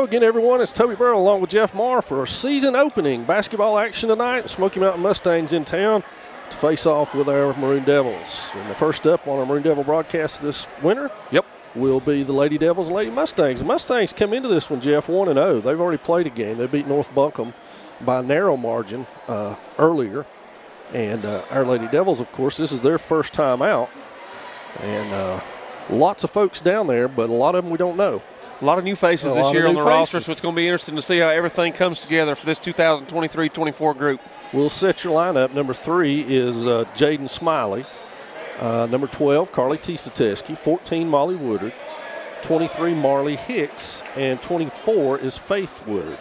again, everyone. It's Toby Burrow along with Jeff Marr for season opening basketball action tonight. Smoky Mountain Mustangs in town to face off with our Maroon Devils. And the first up on our Maroon Devil broadcast this winter will be the Lady Devils and Lady Mustangs. The Mustangs come into this one, Jeff, 1-0. They've already played a game. They beat North Buncombe by a narrow margin earlier. And our Lady Devils, of course, this is their first time out. And lots of folks down there, but a lot of them we don't know. A lot of new faces this year on the roster, so it's going to be interesting to see how everything comes together for this 2023-24 group. We'll set your lineup. Number 3 is Jaden Smiley. Number 12, Carly Tisateski. 14, Molly Woodard. 23, Marley Hicks. And 24 is Faith Woodard.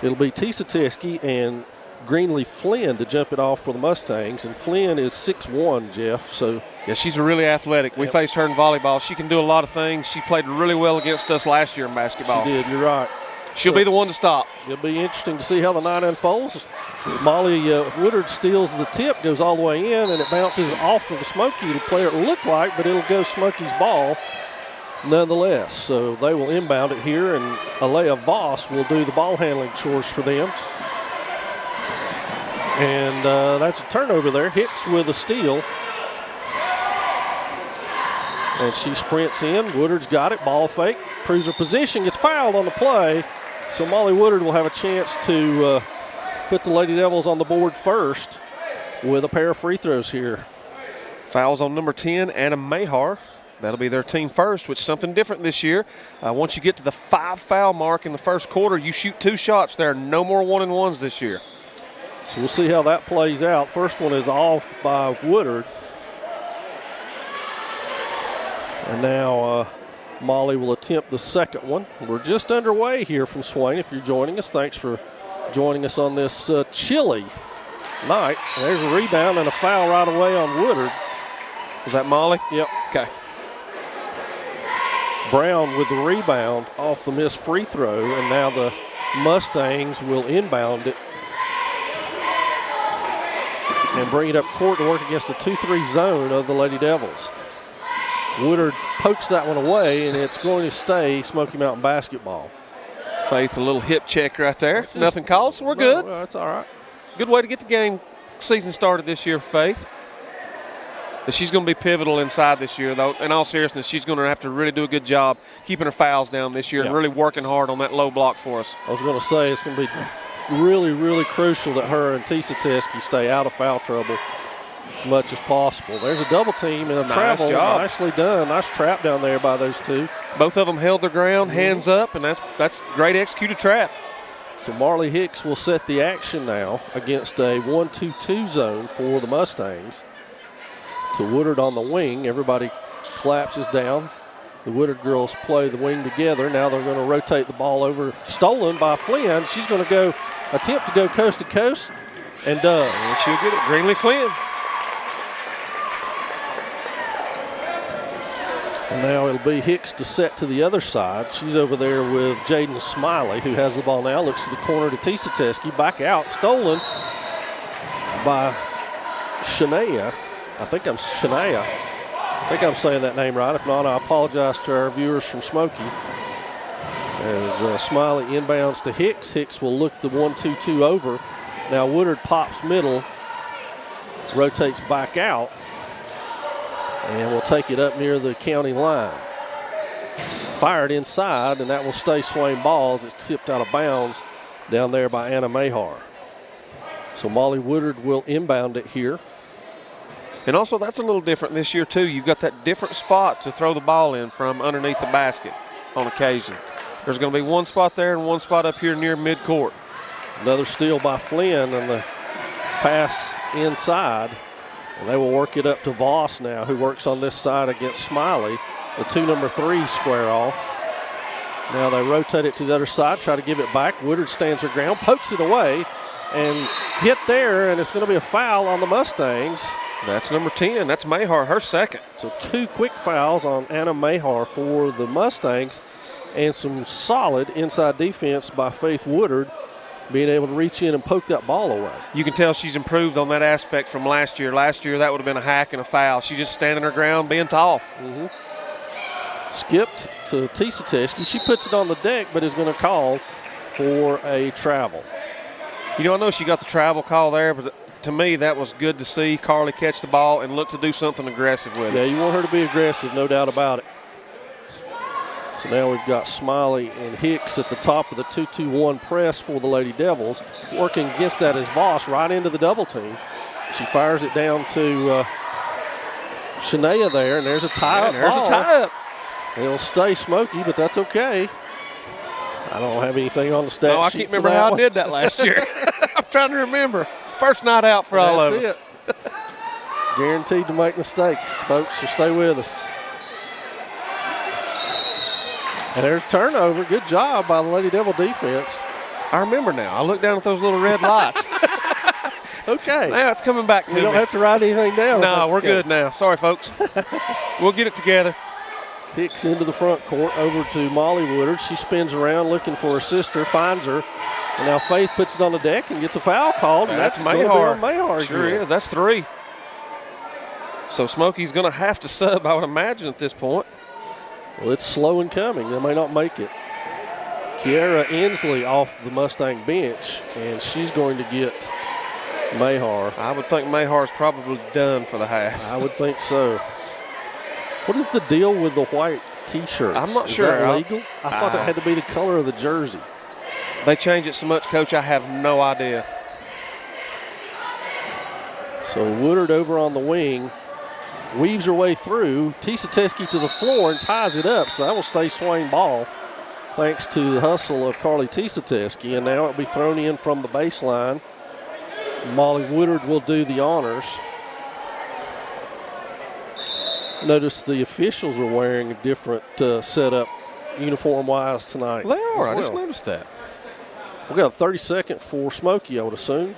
It'll be Tisateski and Greenlee Flynn to jump it off for the Mustangs. And Flynn is 6'1", Jeff. So yeah, she's really athletic. We faced her in volleyball. She can do a lot of things. She played really well against us last year in basketball. She did, you're right. She'll be the one to stop. It'll be interesting to see how the night unfolds. Molly Woodard steals the tip, goes all the way in, and it bounces off of the Smoky. It'll play it look like, but it'll go Smoky's ball nonetheless. So they will inbound it here, and Alea Voss will do the ball handling chores for them. And that's a turnover there. Hicks with a steal. And she sprints in. Woodard's got it. Ball fake. Proves her position. Gets fouled on the play. So Molly Woodard will have a chance to put the Lady Devils on the board first with a pair of free throws here. Fouls on number 10, Anna Mahar. That'll be their team first, which is something different this year. Once you get to the 5-foul mark in the first quarter, you shoot 2 shots. There are no more 1-and-1s this year. So we'll see how that plays out. First one is off by Woodard. And now Molly will attempt the second one. We're just underway here from Swain. If you're joining us, thanks for joining us on this chilly night. There's a rebound and a foul right away on Woodard. Was that Molly? Yep. Okay. Brown with the rebound off the missed free throw, and now the Mustangs will inbound it and bring it up court to work against the 2-3 zone of the Lady Devils. Woodard pokes that one away, and it's going to stay Smoky Mountain basketball. Faith, a little hip check right there. Nothing called, so we're good. Well, that's all right. Good way to get the game season started this year, Faith. But she's going to be pivotal inside this year, though. In all seriousness, she's going to have to really do a good job keeping her fouls down this year and really working hard on that low block for us. I was going to say it's going to be really, really crucial that her and Tisateski stay out of foul trouble as much as possible. There's a double team and a travel. Job. Nicely done. Nice trap down there by those two. Both of them held their ground, hands up, and that's great executed trap. So Marley Hicks will set the action now against a 1-2-2 zone for the Mustangs. To Woodard on the wing. Everybody collapses down. The Woodard girls play the wing together. Now they're going to rotate the ball over. Stolen by Flynn. She's going to attempt to go coast to coast, and does. And she'll get it. Greenlee Flynn. And now it'll be Hicks to set to the other side. She's over there with Jaden Smiley, who has the ball now. Looks to the corner to Tisateski. Back out. Stolen by Shania. I think I'm saying that name right. If not, I apologize to our viewers from Smoky. As Smiley inbounds to Hicks. Hicks will look the 1-2-2 over. Now Woodard pops middle, rotates back out, and will take it up near the county line. Fired inside, and that will stay Swain ball as it's tipped out of bounds down there by Anna Mahar. So Molly Woodard will inbound it here. And also, that's a little different this year, too. You've got that different spot to throw the ball in from underneath the basket on occasion. There's going to be one spot there and one spot up here near midcourt. Another steal by Flynn, and the pass inside. And they will work it up to Voss now, who works on this side against Smiley. The 2 number 3 square off. Now they rotate it to the other side, try to give it back. Woodard stands her ground, pokes it away, and hit there, and it's going to be a foul on the Mustangs. That's number 10. That's Mahar, her second. So 2 quick fouls on Anna Mahar for the Mustangs, and some solid inside defense by Faith Woodard, being able to reach in and poke that ball away. You can tell she's improved on that aspect from last year. Last year, that would have been a hack and a foul. She's just standing her ground, being tall. skipped to Tisateski. She puts it on the deck, but is going to call for a travel. You know, I know she got the travel call there, but to me that was good to see Carly catch the ball and look to do something aggressive with it. Yeah, you want her to be aggressive, no doubt about it. So now we've got Smiley and Hicks at the top of the 2-2-1 press for the Lady Devils. Working against that is Voss right into the double team. She fires it down to Shania there, and there's a tie-up. There's a tie-up. It'll stay Smoky, but that's okay. I don't have anything on the stat sheet. I can't remember how I did that last year. I'm trying to remember. First night out for all of us. That's it. Guaranteed to make mistakes, folks, so stay with us. And there's a turnover. Good job by the Lady Devil defense. I remember now. I looked down at those little red lights. Okay. Now it's coming back to me. You don't have to write anything down. No, we're good now. Sorry, folks. We'll get it together. Hicks into the front court, over to Molly Woodard. She spins around looking for her sister, finds her. And now Faith puts it on the deck and gets a foul called. And that's Mayhar. Sure is. That's 3. So Smoky's going to have to sub, I would imagine, at this point. Well, it's slow in coming. They may not make it. Kiara Inslee off the Mustang bench, and she's going to get Mayhar. I would think Mayhar's probably done for the half. I would think so. What is the deal with the white T-shirts? I'm not sure. Is that legal? I thought that had to be the color of the jersey. They change it so much, Coach, I have no idea. So Woodard over on the wing weaves her way through. Tisateski to the floor and ties it up. So that will stay Swain ball thanks to the hustle of Carly Tisateski. And now it'll be thrown in from the baseline. Molly Woodard will do the honors. Notice the officials are wearing a different setup uniform-wise tonight. They are. I just noticed that. We've got a 30-second for Smoky, I would assume.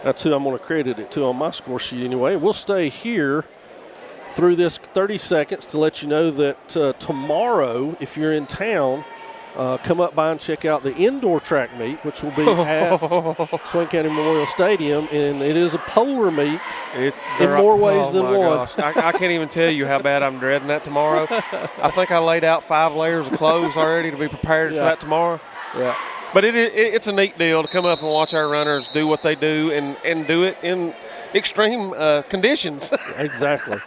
That's who I'm going to credit it to on my score sheet anyway. We'll stay here through this 30 seconds to let you know that tomorrow, if you're in town, come up by and check out the indoor track meet, which will be at Swain County Memorial Stadium, and it is a polar meet in more ways than one. I can't even tell you how bad I'm dreading that tomorrow. I think I laid out 5 layers of clothes already to be prepared for that tomorrow. Yeah. But it's a neat deal to come up and watch our runners do what they do and do it in extreme conditions. Exactly.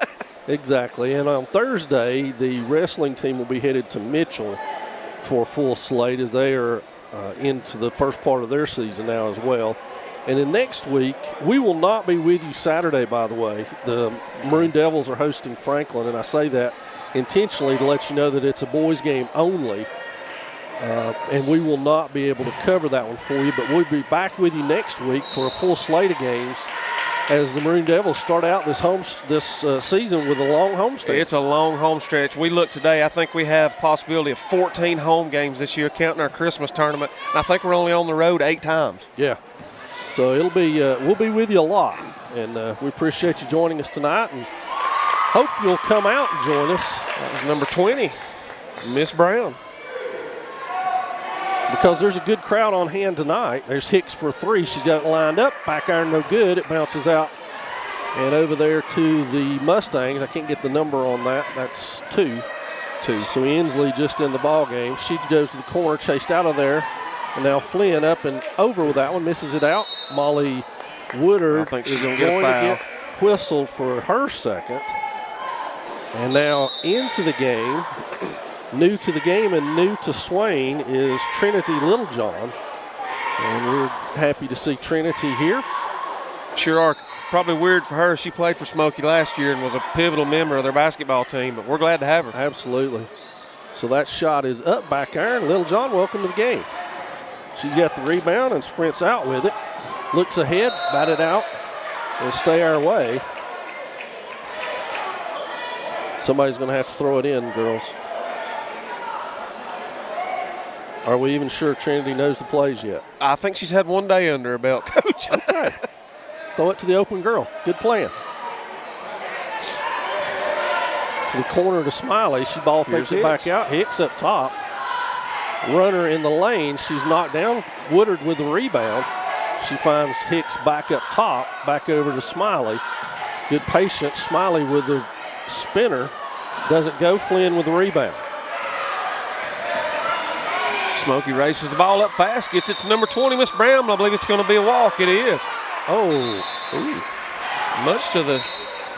Exactly. And on Thursday, the wrestling team will be headed to Mitchell for a full slate as they are into the first part of their season now as well. And then next week, we will not be with you Saturday, by the way. The Maroon Devils are hosting Franklin, and I say that intentionally to let you know that it's a boys game only. And we will not be able to cover that one for you, but we'll be back with you next week for a full slate of games as the Maroon Devils start out this season with a long home stretch. It's a long home stretch. We look today, I think we have possibility of 14 home games this year, counting our Christmas tournament. And I think we're only on the road 8 times. Yeah. So it'll be we'll be with you a lot, and we appreciate you joining us tonight, and hope you'll come out and join us. That was number 20, Miss Brown. Because there's a good crowd on hand tonight. There's Hicks for 3. She's got it lined up. Back iron no good. It bounces out and over there to the Mustangs. I can't get the number on that. That's 2. So Inslee just in the ball game. She goes to the corner, chased out of there. And now Flynn up and over with that one. Misses it out. Molly Woodard is going to get whistled for her second. And now into the game. New to the game and new to Swain is Trinity Littlejohn. And we're happy to see Trinity here. Sure are. Probably weird for her. She played for Smoky last year and was a pivotal member of their basketball team, but we're glad to have her. Absolutely. So that shot is up, back iron. Littlejohn, welcome to the game. She's got the rebound and sprints out with it. Looks ahead, bat it out, and stay our way. Somebody's going to have to throw it in, girls. Are we even sure Trinity knows the plays yet? I think she's had 1 day under her belt, Coach. Okay. Throw it to the open girl. Good plan. To the corner to Smiley. She ball fakes it back out. Hicks up top. Runner in the lane. She's knocked down. Woodard with the rebound. She finds Hicks back up top. Back over to Smiley. Good patience. Smiley with the spinner. Doesn't go. Flynn with the rebound. Smoky races the ball up fast, gets it to number 20, Miss Brown. I believe it's going to be a walk. It is. Oh, ooh. Much to the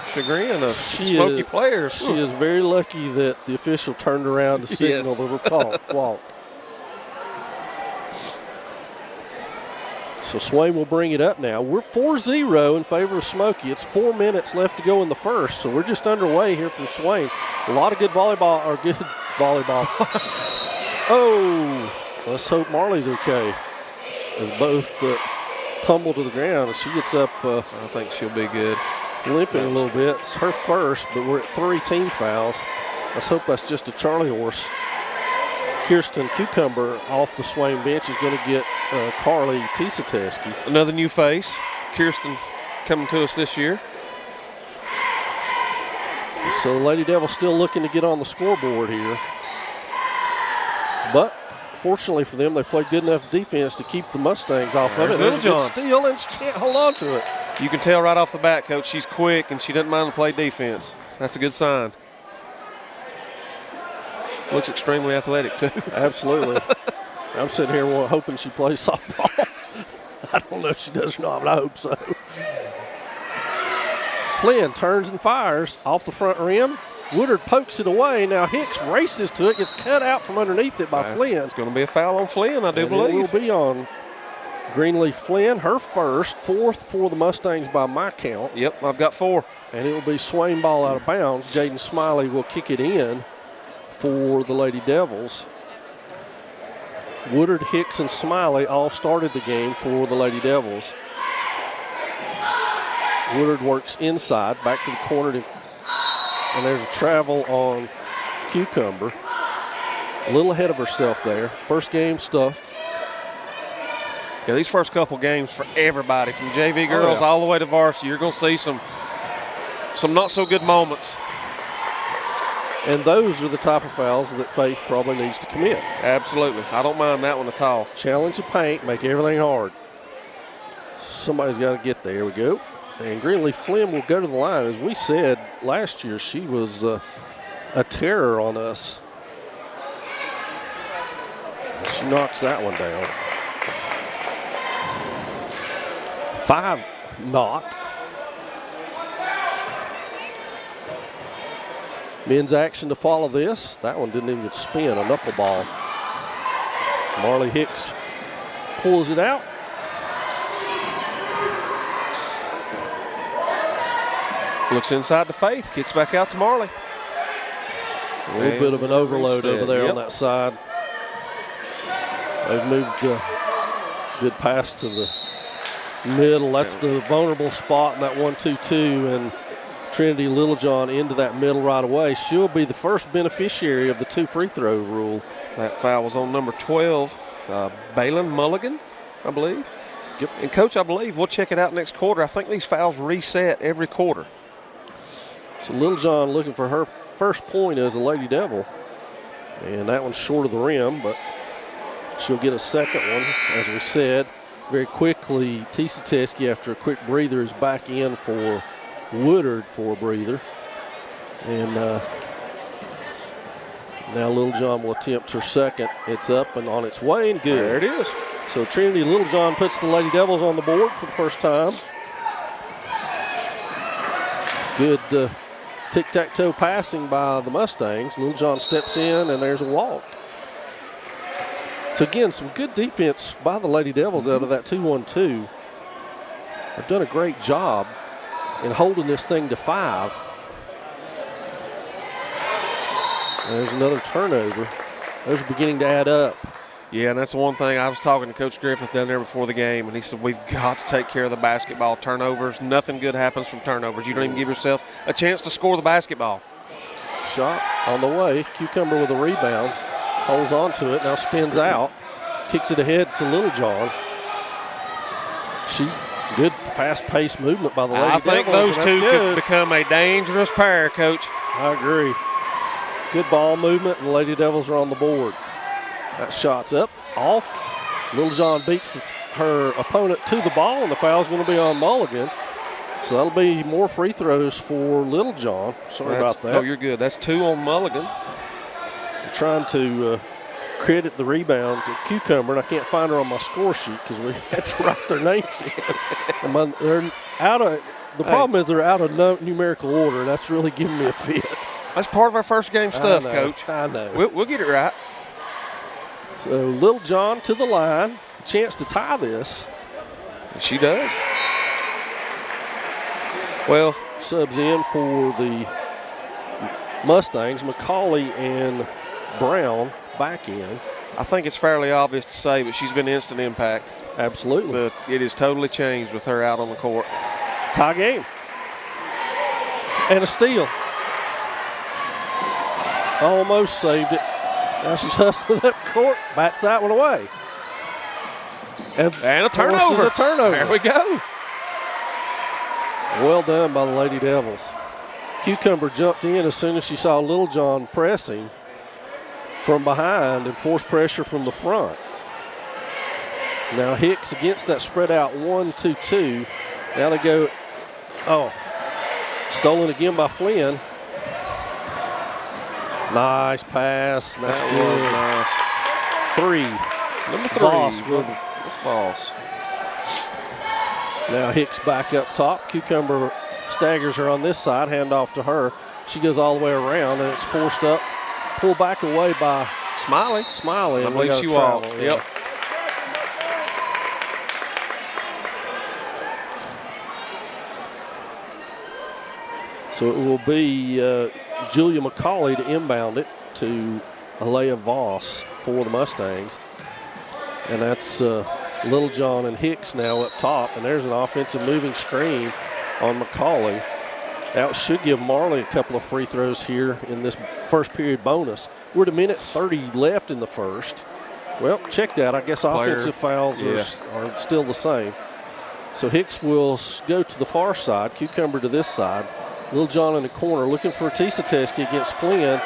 chagrin of Smoky players. She is very lucky that the official turned around to signal the walk. So Swain will bring it up now. We're 4-0 in favor of Smoky. It's 4 minutes left to go in the first, so we're just underway here from Swain. A lot of good volleyball. Oh, let's hope Marley's okay. As both tumble to the ground, and she gets up. I think she'll be good. Limping a little bit. It's her first, but we're at 3 team fouls. Let's hope that's just a Charlie horse. Kirsten Cucumber off the Swain bench is going to get Carly Tisateski. Another new face. Kirsten coming to us this year. So the Lady Devils still looking to get on the scoreboard here. But fortunately for them, they played good enough defense to keep the Mustangs off of it. Little John. Steal, and she can't hold on to it. You can tell right off the bat, Coach, she's quick and she doesn't mind to play defense. That's a good sign. Looks extremely athletic, too. Absolutely. I'm sitting here hoping she plays softball. I don't know if she does or not, but I hope so. Flynn turns and fires off the front rim. Woodard pokes it away. Now Hicks races to it, gets cut out from underneath it by Flynn. It's going to be a foul on Flynn, I do believe. It will be on Greenleaf Flynn, her first, 4th for the Mustangs by my count. Yep, I've got 4. And it will be Swain ball out of bounds. Jaden Smiley will kick it in for the Lady Devils. Woodard, Hicks, and Smiley all started the game for the Lady Devils. Woodard works inside, back to the corner, and there's a travel on Cucumber. A little ahead of herself there. First game stuff. Yeah, these first couple games for everybody, from JV girls all the way to varsity, you're going to see some not so good moments. And those are the type of fouls that Faith probably needs to commit. Absolutely. I don't mind that one at all. Challenge the paint, make everything hard. Somebody's got to get there. Here we go. And Greenleaf Flynn will go to the line. As we said last year, she was a terror on us. She knocks that one down. 5-0. Men's action to follow this. That one didn't even spin, a knuckleball. Marley Hicks pulls it out. Looks inside to Faith, kicks back out to Marley. A little bit of an overload over there on that side. They've moved a good pass to the middle. That's the vulnerable spot in that 1-2-2, and Trinity Littlejohn into that middle right away. She'll be the first beneficiary of the 2 free throw rule. That foul was on number 12, Balin Mulligan, I believe. Yep. And, Coach, I believe we'll check it out next quarter. I think these fouls reset every quarter. So Littlejohn looking for her first point as a Lady Devil. And that one's short of the rim, but she'll get a second one, as we said. Very quickly, Tisateski, after a quick breather, is back in for Woodard for a breather. And now Littlejohn will attempt her second. It's up and on its way, and good. There it is. So Trinity Littlejohn puts the Lady Devils on the board for the first time. Good tic-tac-toe passing by the Mustangs. Littlejohn steps in, and there's a walk. So again, some good defense by the Lady Devils out of that 2-1-2. They've done a great job in holding this thing to 5. And there's another turnover. Those are beginning to add up. Yeah, and that's the one thing. I was talking to Coach Griffith down there before the game, and he said, we've got to take care of the basketball turnovers. Nothing good happens from turnovers. You don't even give yourself a chance to score the basketball. Shot on the way. Cucumber with a rebound. Holds on to it, now spins out. Kicks it ahead to Littlejohn. Good fast-paced movement by the Lady Devils. I think those two could become a dangerous pair, Coach. I agree. Good ball movement, and the Lady Devils are on the board. That shot's up, off. Littlejohn beats her opponent to the ball, and the foul's going to be on Mulligan. So that'll be more free throws for Littlejohn. Sorry about that. Oh, you're good. That's 2 on Mulligan. I'm trying to credit the rebound to Cucumber, and I can't find her on my score sheet because we had to write their names in. They're out of. The problem is they're out of numerical order, and that's really giving me a fit. That's part of our first game stuff, Coach. I know. We'll get it right. So Littlejohn to the line, a chance to tie this. And she does. Well, subs in for the Mustangs, McCauley and Brown back in. I think it's fairly obvious to say, but she's been instant impact. Absolutely. But it has totally changed with her out on the court. Tie game. And a steal. Almost saved it. Now she's hustling up court, bats that one away. And a turnover. A turnover. There we go. Well done by the Lady Devils. Cucumber jumped in as soon as she saw Littlejohn pressing from behind and forced pressure from the front. Now Hicks against that spread out 1-2-2. Now they go, stolen again by Flynn. Nice pass. That's good. Nice. 3. Number 3. Voss. Voss. Now Hicks back up top. Cucumber staggers her on this side. Hand off to her. She goes all the way around, and it's forced up. Pulled back away by Smiley. I believe she walked. Yep. So it will be Julia McCauley to inbound it to Alea Voss for the Mustangs. And that's Littlejohn and Hicks now up top. And there's an offensive moving screen on McCauley. That should give Marley a couple of free throws here in this first period bonus. We're at a minute 30 left in the first. Well, check that. I guess offensive fouls are still the same. So Hicks will go to the far side, Cucumber to this side. Littlejohn in the corner looking for Tisateski against Flynn,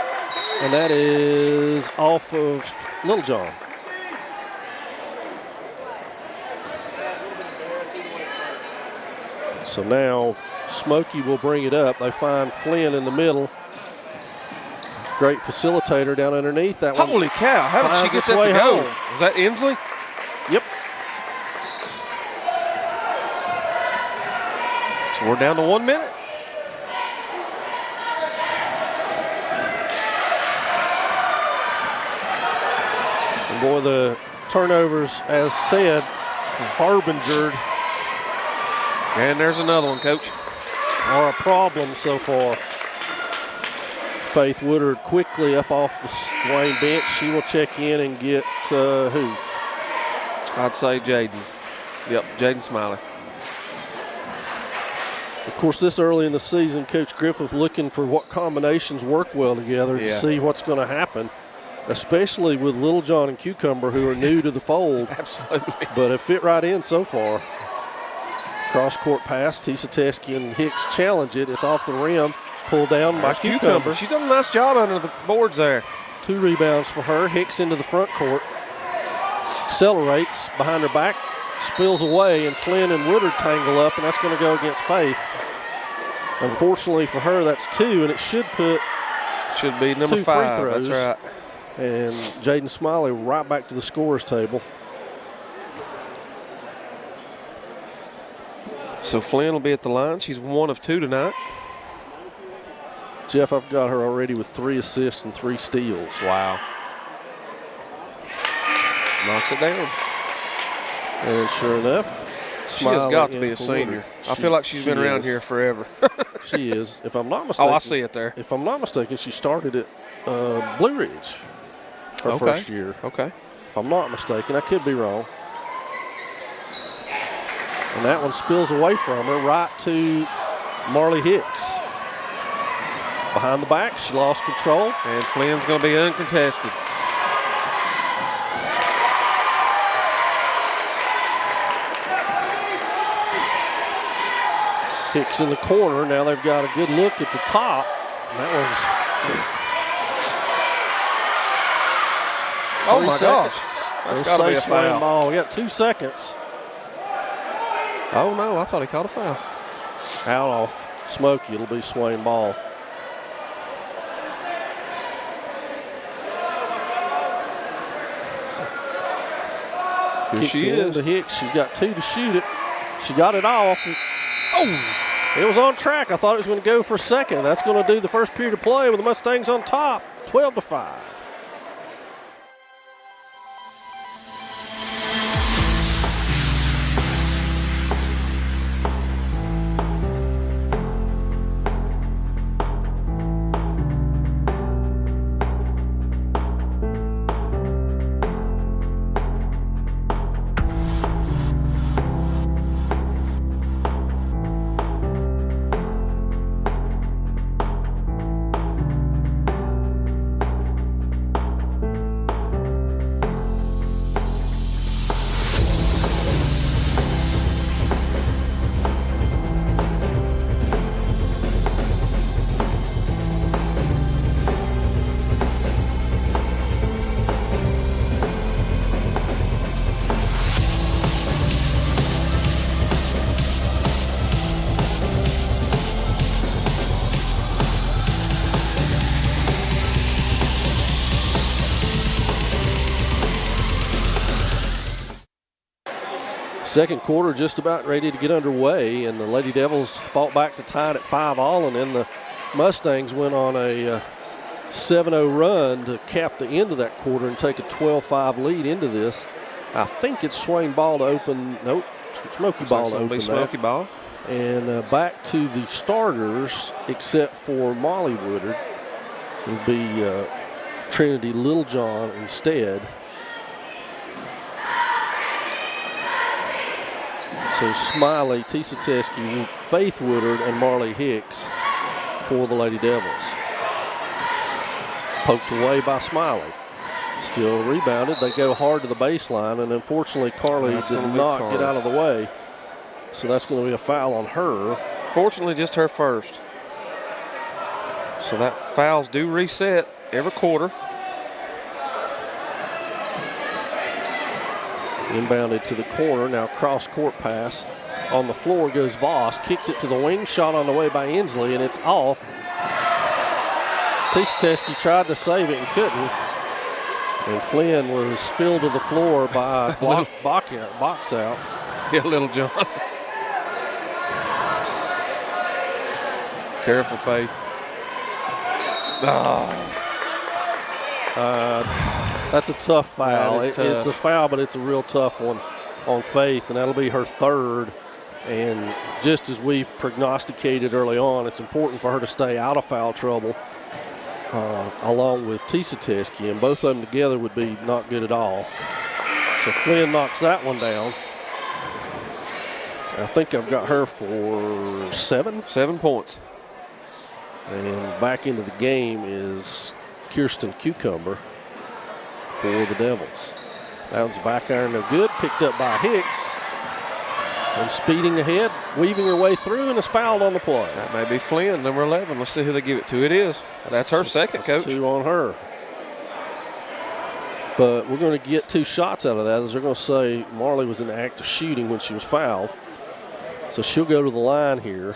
and that is off of Littlejohn. So now Smoky will bring it up. They find Flynn in the middle. Great facilitator down underneath that one. Holy cow, how did she get that to go? Was that Inslee? Yep. So we're down to 1 minute. And boy, the turnovers, as said, harbingered. And there's another one, Coach. Are a problem so far. Faith Woodard quickly up off the Swain bench. She will check in and get who? I'd say Jaden. Yep, Jaden Smiley. Of course, this early in the season, Coach Griffith looking for what combinations work well together to see what's going to happen, especially with Littlejohn and Cucumber, who are new to the fold. Absolutely. But have fit right in so far. Cross-court pass. Tisateski and Hicks challenge it. It's off the rim. Pulled down by Cucumber. She's done a nice job under the boards there. 2 rebounds for her. Hicks into the front court. Accelerates behind her back. Spills away, and Flynn and Woodard tangle up, and that's going to go against Faith. Unfortunately for her, that's 2, and it should be number 2 5. free throws. That's right. And Jaden Smiley right back to the scorer's table. So Flynn will be at the line. She's 1 of 2 tonight. Jeff, I've got her already with 3 assists and 3 steals. Wow. Knocks it down. And sure enough, she has got to be a senior. I feel like she's been around here forever. She is. If I'm not mistaken. Oh, I see it there. If I'm not mistaken, she started at Blue Ridge her first year. Okay. If I'm not mistaken, I could be wrong. And that one spills away from her right to Marley Hicks. Behind the back, she lost control. And Flynn's going to be uncontested. Hicks in the corner. Now they've got a good look at the top. That one's oh, my gosh. That's got to be a foul. Ball. We got 2 seconds. Oh, no, I thought he called a foul. out off Smoky. It'll be Swain ball. Here Kicked she in is. to Hicks. She's got 2 to shoot it. She got it off. Oh! It was on track. I thought it was going to go for a second. That's going to do the first period of play with the Mustangs on top, 12-5. Second quarter just about ready to get underway, and the Lady Devils fought back to tie it at 5-all, and then the Mustangs went on a 7-0 run to cap the end of that quarter and take a 12-5 lead into this. I think it's Swain ball to open. Nope, Smoky ball to open. Smoky ball. And back to the starters, except for Molly Woodard. It'll be Trinity Littlejohn instead. So Smiley, Tisa Teskey, Faith Woodard, and Marley Hicks for the Lady Devils. Poked away by Smiley. Still rebounded. They go hard to the baseline, and unfortunately Carly did not get out of the way. So that's going to be a foul on her. Fortunately, just her first. So that fouls do reset every quarter. Inbounded to the corner, now cross-court pass. On the floor goes Voss, kicks it to the wing, shot on the way by Inslee, and it's off. Tisa Teskey tried to save it and couldn't. And Flynn was spilled to the floor by box out. Yeah, Littlejohn. Careful, Faith. That's a tough foul. That is tough. It's a foul, but it's a real tough one on Faith, and that'll be her third. And just as we prognosticated early on, it's important for her to stay out of foul trouble, along with Tisa Teskey, and both of them together would be not good at all. So Flynn knocks that one down. I think I've got her for 7. 7 points. And back into the game is Kirsten Cucumber for the Devils. That one's back iron, no good. Picked up by Hicks. And speeding ahead, weaving her way through, and is fouled on the play. That may be Flynn, number 11. Let's see who they give it to. It is. That's her second, Coach. 2 on her. But we're going to get 2 shots out of that, as they're going to say Marley was in the act of shooting when she was fouled. So she'll go to the line here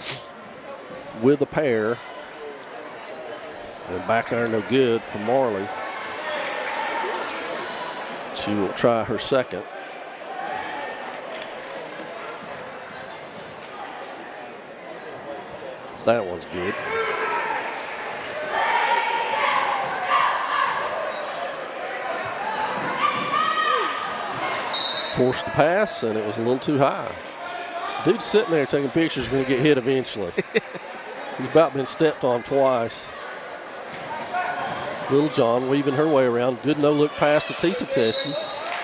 with a pair. And back iron, no good for Marley. She will try her second. That one's good. Forced the pass, and it was a little too high. Dude's sitting there taking pictures, going to get hit eventually. He's about been stepped on twice. Littlejohn weaving her way around. Good no-look pass to Tisa Teskey.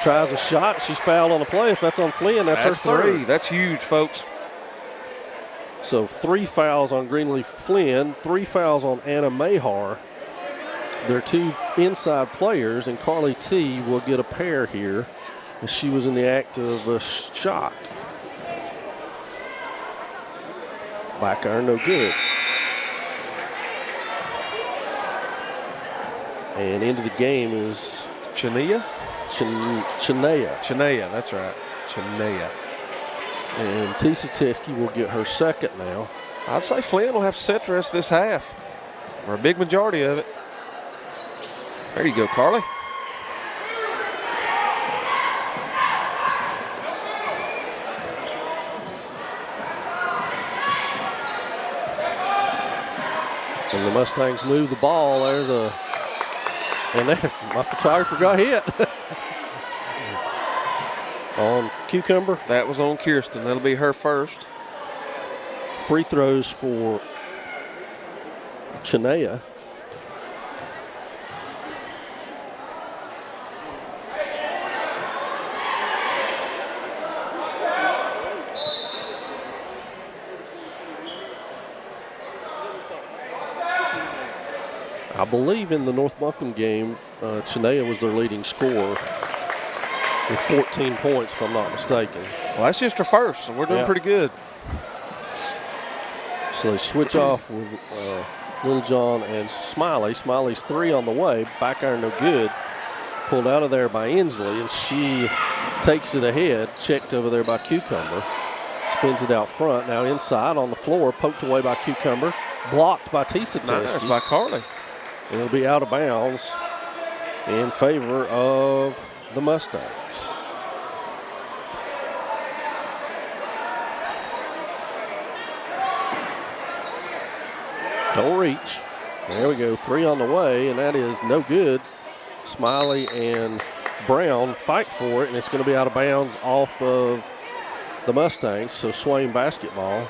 Tries a shot. She's fouled on the play. If that's on Flynn, that's her third. 3. That's huge, folks. So 3 fouls on Greenleaf Flynn, 3 fouls on Anna Mahar. They're 2 inside players, and Carly T will get a pair here as she was in the act of a shot. Back iron, no good. And into the game is Chania? Chinea. Chania, that's right. Chania. And Tisateski will get her second now. I'd say Flynn will have to set the rest of this half, or a big majority of it. There you go, Carly. And the Mustangs move the ball. There's a, and there, my photographer got hit. On Cucumber. That was on Kirsten. That'll be her first. Free throws for Chinea. I believe in the North Buncombe game, Chinea was their leading scorer with 14 points, if I'm not mistaken. Well, that's just her first, so we're doing pretty good. So they switch off with Littlejohn and Smiley. Smiley's three on the way. Back iron no good. Pulled out of there by Inslee, and she takes it ahead. Checked over there by Cucumber. Spins it out front. Now inside on the floor. Poked away by Cucumber. Blocked by Tisateski. Nice by Carly. It'll be out of bounds in favor of the Mustangs. Don't reach. There we go. Three on the way, and that is no good. Smiley and Brown fight for it, and it's going to be out of bounds off of the Mustangs, so Swain basketball.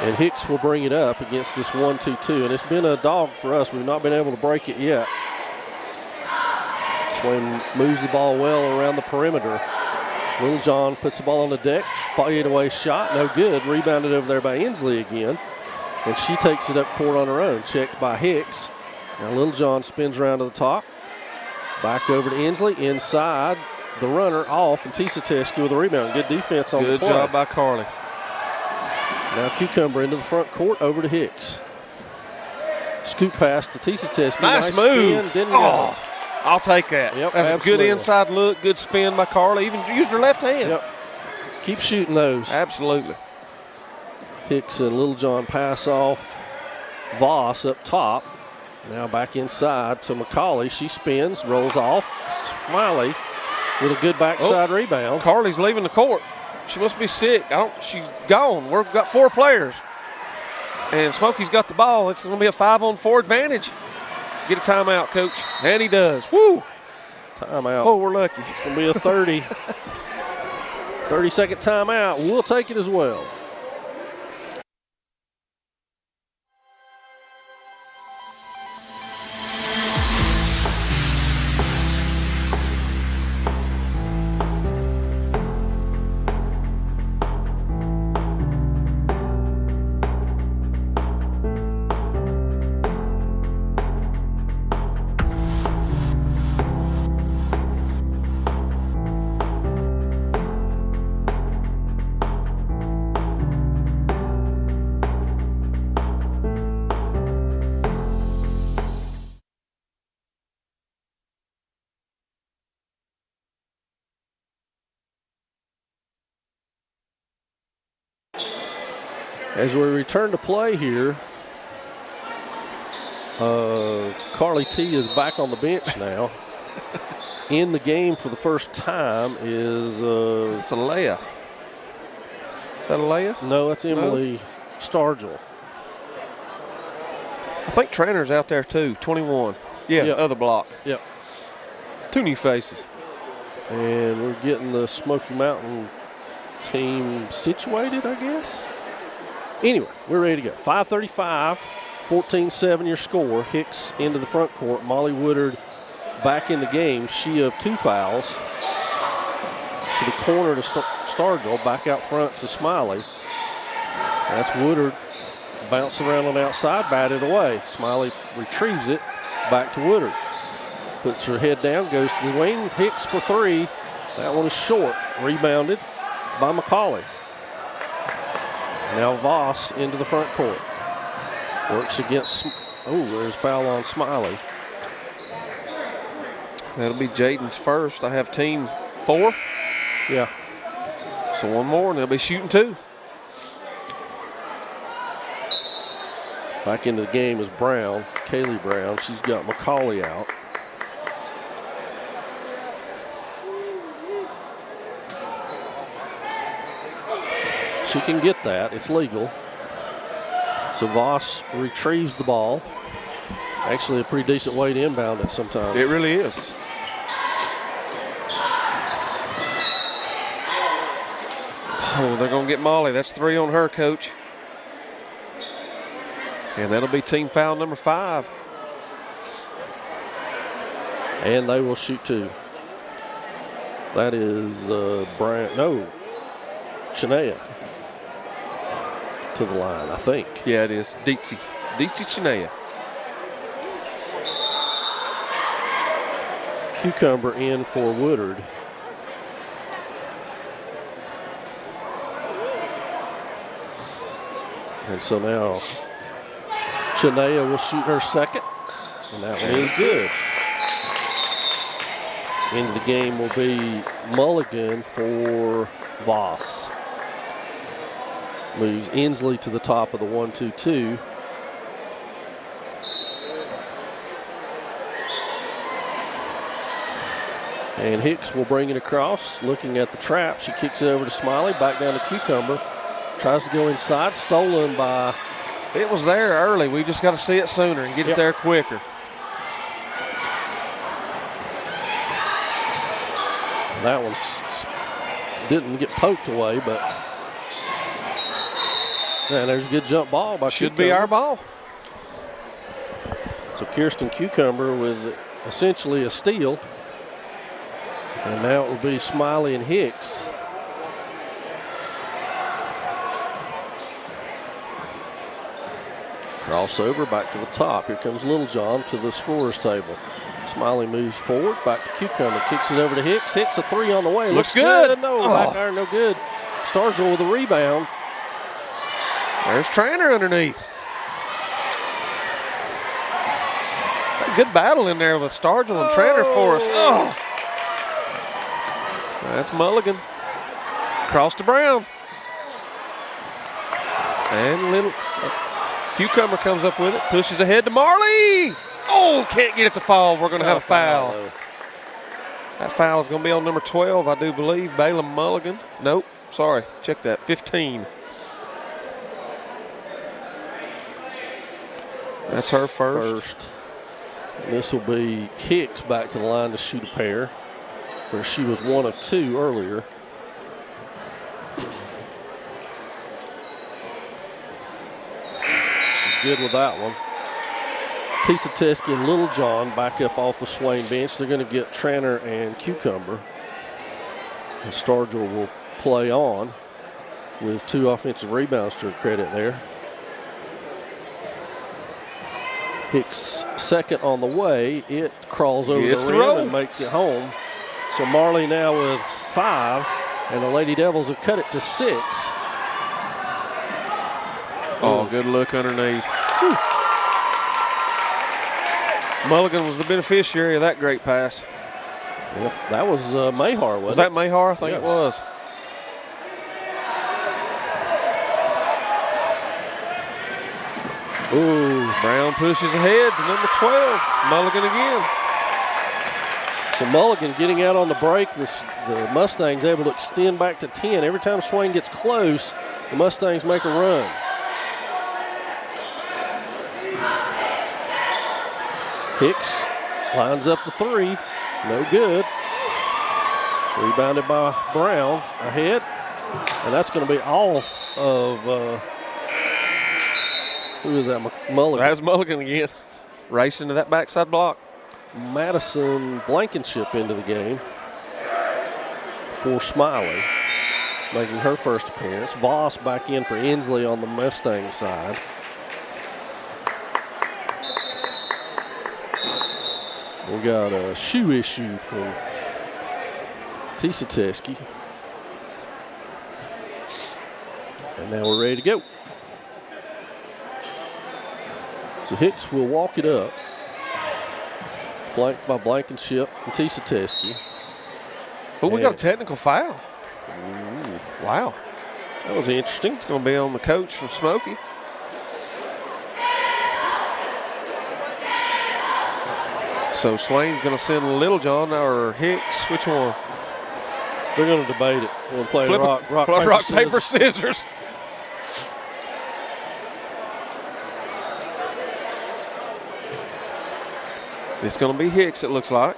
And Hicks will bring it up against this 1-2-2, and it's been a dog for us. We've not been able to break it yet. Swain moves the ball well around the perimeter. Littlejohn puts the ball on the deck. Fadeaway shot, no good. Rebounded over there by Inslee again. And she takes it up court on her own, checked by Hicks. Now Littlejohn spins around to the top. Back over to Inslee, inside. The runner off, and Tisateski with a rebound. Good defense on the play. Good job by Carly. Now Cucumber into the front court, over to Hicks. Scoop pass to Tisateski. Nice move. Spin, didn't go. I'll take that. Yep, that's absolutely. A good inside look, good spin by Carly. Even used her left hand. Yep. Keep shooting those. Absolutely. Hicks and Littlejohn pass off. Voss up top. Now back inside to McCauley. She spins, rolls off. Smiley with a good backside rebound. Carly's leaving the court. She must be sick. She's gone. We've got four players. And Smoky's got the ball. It's going to be a 5-on-4 advantage. Get a timeout, Coach. And he does. Woo! Timeout. Oh, we're lucky. It's going to be a 30-second timeout. We'll take it as well. As we return to play here, Carly T is back on the bench now. In the game for the first time is it's a Leia. Is that a Leia? No, that's Emily Stargell. I think Trainer's out there too, 21. Yeah, yep. Other block. Yep. Two new faces. And we're getting the Smoky Mountain team situated, I guess. Anyway, we're ready to go. 5:35, 14-7 your score. Hicks into the front court. Molly Woodard back in the game. She of two fouls. To the corner to Stargell. Back out front to Smiley. That's Woodard bouncing around on the outside, batted away. Smiley retrieves it. Back to Woodard. Puts her head down, goes to the wing. Hicks for three. That one is short. Rebounded by McCauley. Now Voss into the front court. Works against, there's a foul on Smiley. That'll be Jaden's first. I have team 4. Yeah. So one more, and they'll be shooting 2. Back into the game is Brown, Kaylee Brown. She's got McCauley out. She can get that. It's legal. So Voss retrieves the ball. Actually, a pretty decent way to inbound it sometimes. It really is. Oh, they're going to get Molly. That's 3 on her, Coach. And that'll be team foul number 5. And they will shoot 2. That is Chinea to the line, I think. Yeah, it is. Deetsy Chinea. Cucumber in for Woodard. And so now Chinea will shoot her second, and that one is good. Into the game will be Mulligan for Voss. Moves Inslee to the top of the 1-2-2. And Hicks will bring it across. Looking at the trap, she kicks it over to Smiley, back down to Cucumber. Tries to go inside, stolen by... It was there early. We just got to see it sooner and get it there quicker. That one didn't get poked away, but... And there's a good jump ball by Should Cucumber. be our ball. So Kirsten Cucumber with essentially a steal. And now it will be Smiley and Hicks. Crossover back to the top. Here comes Littlejohn to the scorer's table. Smiley moves forward, back to Cucumber, kicks it over to Hicks. Hits a 3 on the way. Looks good. No, back iron, no good. Stargell with a rebound. There's Trainer underneath. A good battle in there with Stargell and Trainer for us. Oh. That's Mulligan. Cross to Brown. And Cucumber comes up with it, pushes ahead to Marley. Oh, can't get it to fall. We're going to have a foul. That foul is going to be on number 12, I do believe, Balaam Mulligan. Nope, sorry, check that, 15. That's her first. This will be Hicks back to the line to shoot a pair, where she was 1 of 2 earlier. She's good with that one. Tisa and Littlejohn back up off the Swain bench. They're going to get Tranter and Cucumber. And Stargell will play on with 2 offensive rebounds to her credit there. Hicks second on the way. It crawls over the rim and makes it home. So Marley now with 5, and the Lady Devils have cut it to 6. Oh, good look underneath. Whew. Mulligan was the beneficiary of that great pass. Yeah, that was Mayhar, wasn't it? Was that Mayhar? I think it was. Ooh, Brown pushes ahead to number 12. Mulligan again. So Mulligan getting out on the break. The Mustangs able to extend back to 10. Every time Swain gets close, the Mustangs make a run. Hicks lines up the 3. No good. Rebounded by Brown. Ahead. And that's going to be off of, who is that? Mulligan. That's Mulligan again. Racing to that backside block. Madison Blankenship into the game for Smiley, making her first appearance. Voss back in for Inslee on the Mustang side. We got a shoe issue from Tisa. And now we're ready to go. So Hicks will walk it up. Flanked by Blankenship and Tisa. Oh, we got a technical foul. Wow. That was interesting. It's going to be on the coach from Smoky. So Swain's going to send Littlejohn or Hicks. Which one? They're going to debate it. We're going to play rock, paper, scissors. It's going to be Hicks, it looks like.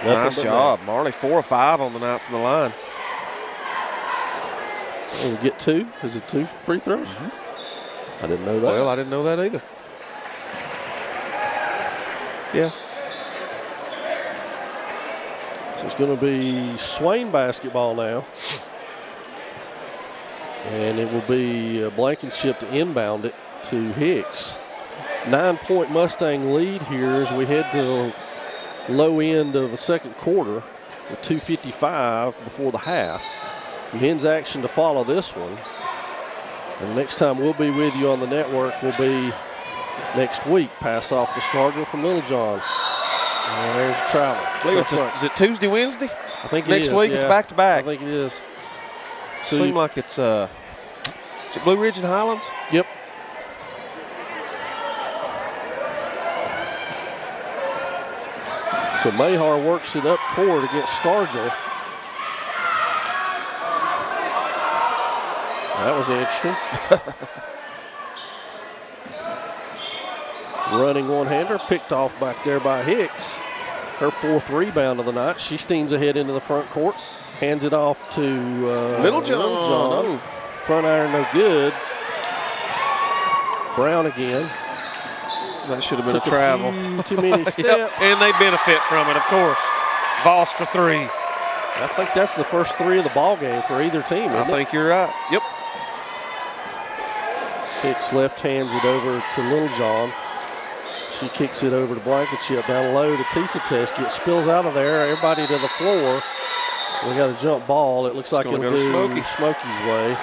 Nice job. Marley 4 of 5 on the night from the line. We get 2? Is it 2 free throws? I didn't know that. Well, I didn't know that either. Yeah. So it's going to be Swain basketball now. And it will be Blankenship to inbound it to Hicks. 9-point Mustang lead here as we head to the low end of the second quarter with 2:55 before the half. Men's action to follow this one. And next time we'll be with you on the network will be next week. Pass off to Stargill from Littlejohn. And there's travel. Is it Tuesday, Wednesday? I think next week it's back to back. I think it is. So seems like it's is it Blue Ridge and Highlands? Yep. So Mahar works it up court against Stargill. That was interesting. Running one-hander, picked off back there by Hicks. Her 4th rebound of the night. She steams ahead into the front court. Hands it off to Littlejohn. Oh. Front iron no good. Brown again. That should have been a travel. Too many steps. Yep. And they benefit from it, of course. Voss for 3. I think that's the first 3 of the ball game for either team. I think you're right. Yep. Hicks left hands it over to Littlejohn. She kicks it over to Blankenship down low to Tisateski. It spills out of there. Everybody to the floor. We got a jump ball. It looks like it'll go Smoky's way.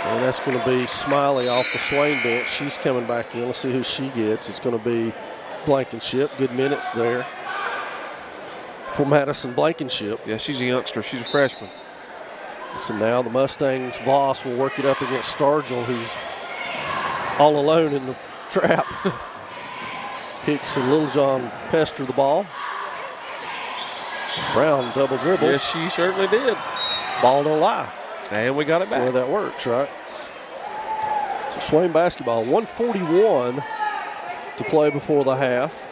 And that's going to be Smiley off the Swain bench. She's coming back in. Let's see who she gets. It's going to be Blankenship. Good minutes there for Madison Blankenship. Yeah, she's a youngster. She's a freshman. So now the Mustangs' Voss will work it up against Stargill, who's all alone in the trap. Hicks and Littlejohn pester the ball. Brown double dribble. Yes, she certainly did. Ball don't lie. And we got it back. That's the way that works, right? So Swain basketball, 1:41 to play before the half.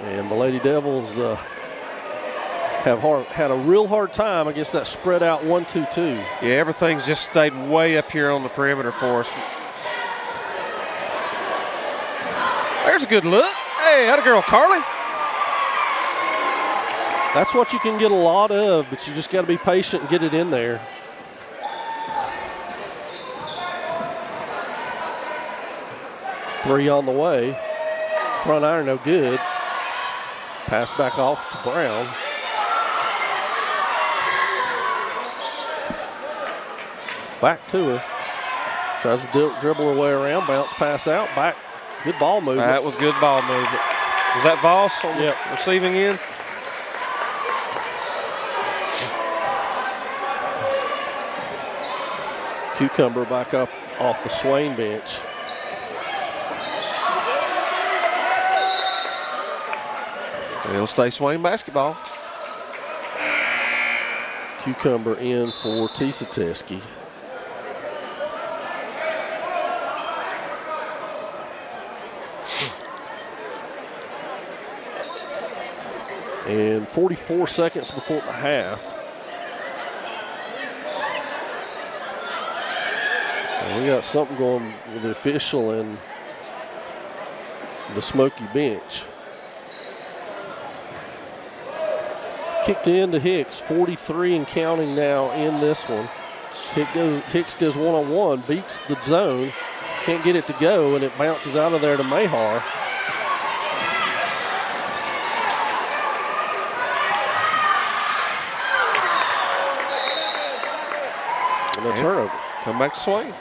And the Lady Devils have had a real hard time against that spread out 1-2-2. Yeah, everything's just stayed way up here on the perimeter for us. There's a good look. Hey, that a girl, Carly. That's what you can get a lot of, but you just got to be patient and get it in there. Three on the way. Front iron no good. Pass back off to Brown. Back to her. Tries to dribble her way around, bounce pass out, back. Good ball movement. That was good ball movement. Was that Voss on the receiving end? Cucumber back up off the Swain bench. It'll stay Swain basketball. Cucumber in for Tisateski. And 44 seconds before the half. And we got something going with the official and the Smoky bench. Kicked into Hicks, 43 and counting now in this one. Hicks goes one-on-one, beats the zone, can't get it to go, and it bounces out of there to Mahar. And a turnover. Come back to Swain.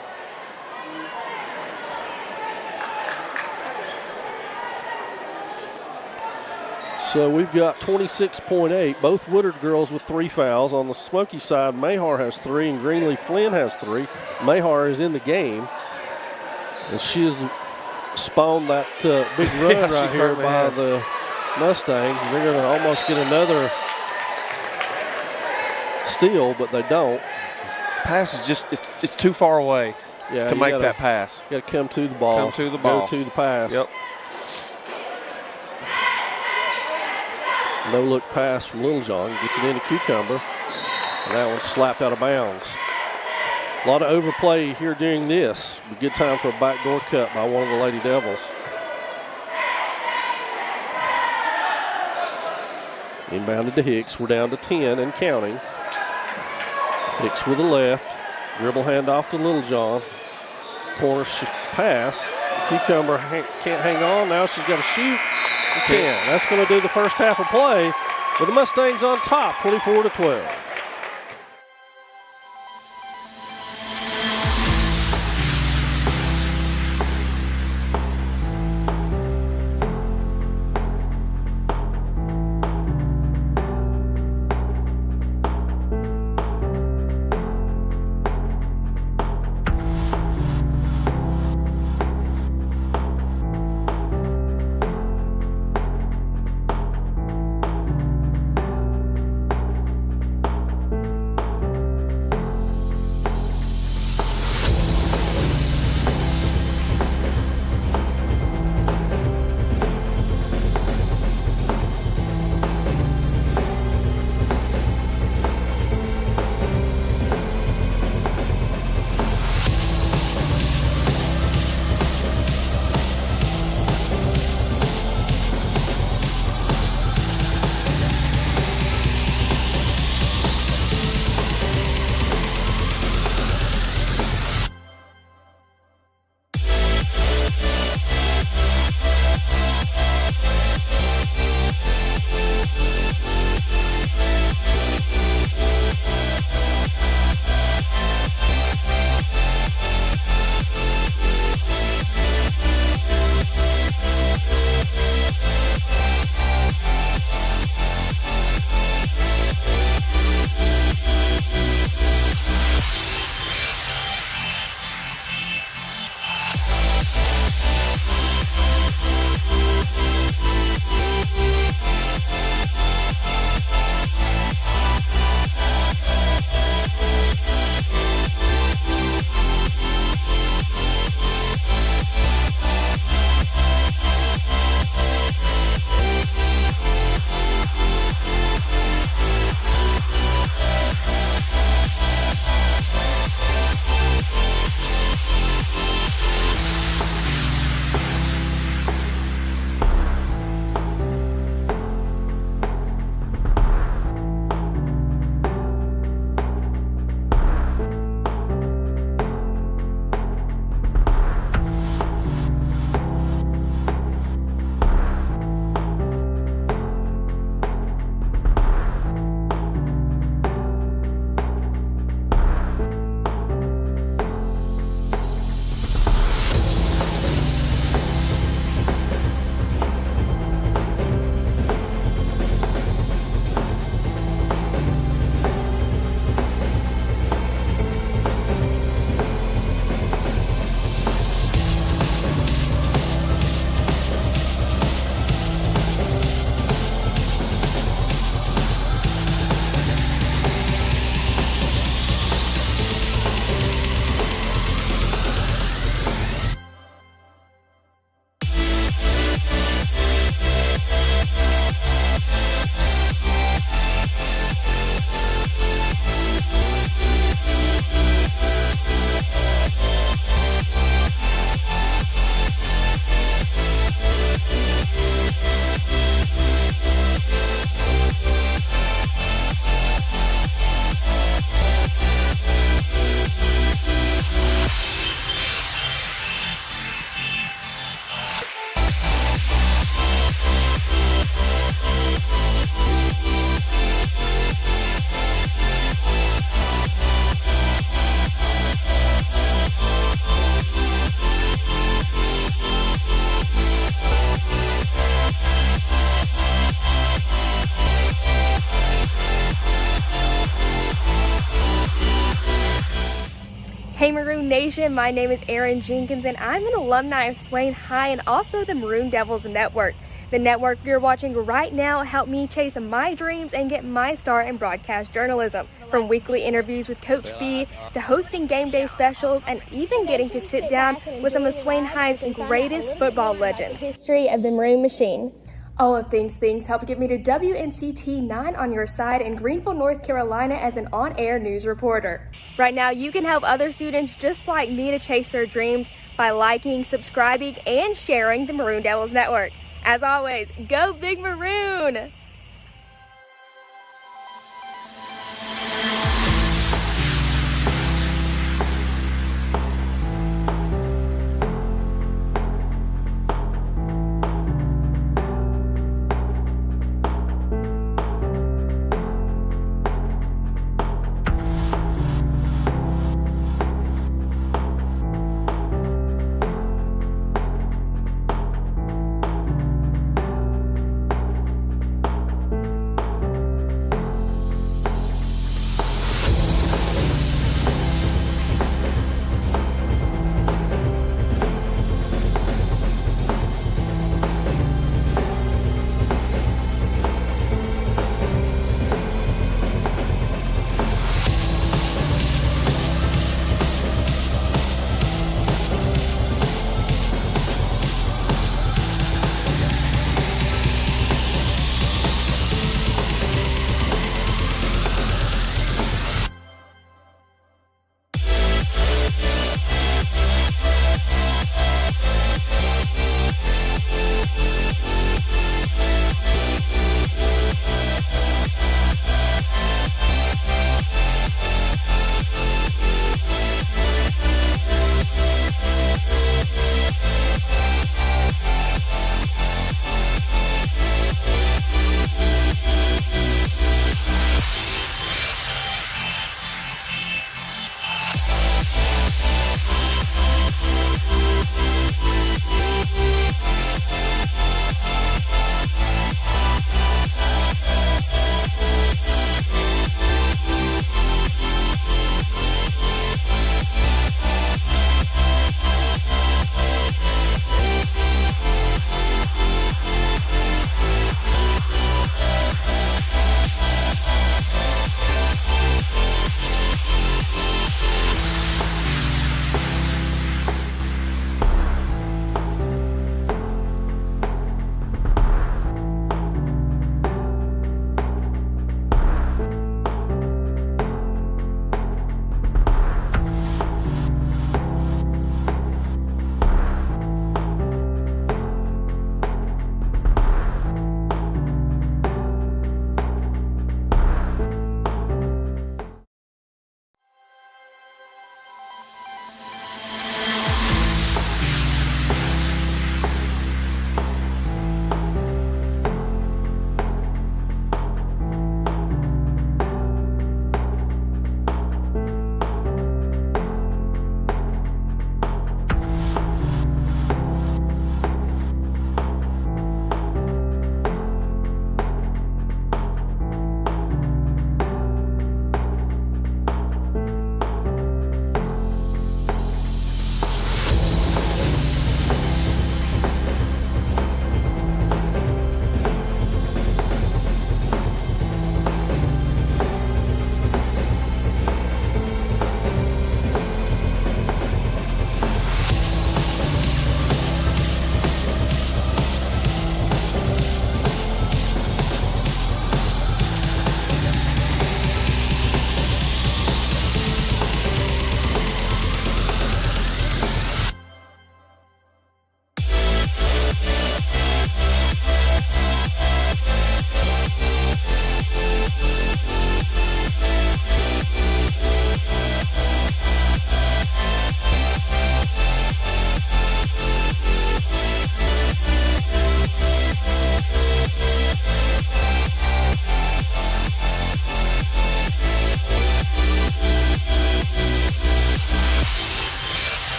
So we've got 26.8. Both Woodard girls with 3 fouls. On the Smoky side, Mahar has 3 and Greenlee Flynn has 3. Mahar is in the game. And she has spawned that big run right here by the Mustangs. And they're going to almost get another steal, but they don't. Pass is just, it's too far away to make that pass. You got to come to the ball. Come to the ball. Go to the pass. Yep. No-look pass from Littlejohn. Gets it into Cucumber. And that one's slapped out of bounds. A lot of overplay here during this. A good time for a backdoor cut by one of the Lady Devils. Inbounded to Hicks. We're down to 10 and counting. Hicks with the left. Dribble handoff to Littlejohn. Corner pass. Cucumber can't hang on. Now she's got to shoot. Can. That's going to do the first half of play with the Mustangs on top, 24-12. Nation. My name is Erin Jenkins, and I'm an alumni of Swain High and also the Maroon Devils Network. The network you're watching right now helped me chase my dreams and get my start in broadcast journalism. From weekly interviews with Coach B to hosting game day specials and even getting to sit down with some of Swain High's greatest football legends. History of the Maroon Machine. All of these things helped get me to WNCT 9 on your side in Greenville, North Carolina as an on-air news reporter. Right now, you can help other students just like me to chase their dreams by liking, subscribing, and sharing the Maroon Devils Network. As always, go Big Maroon!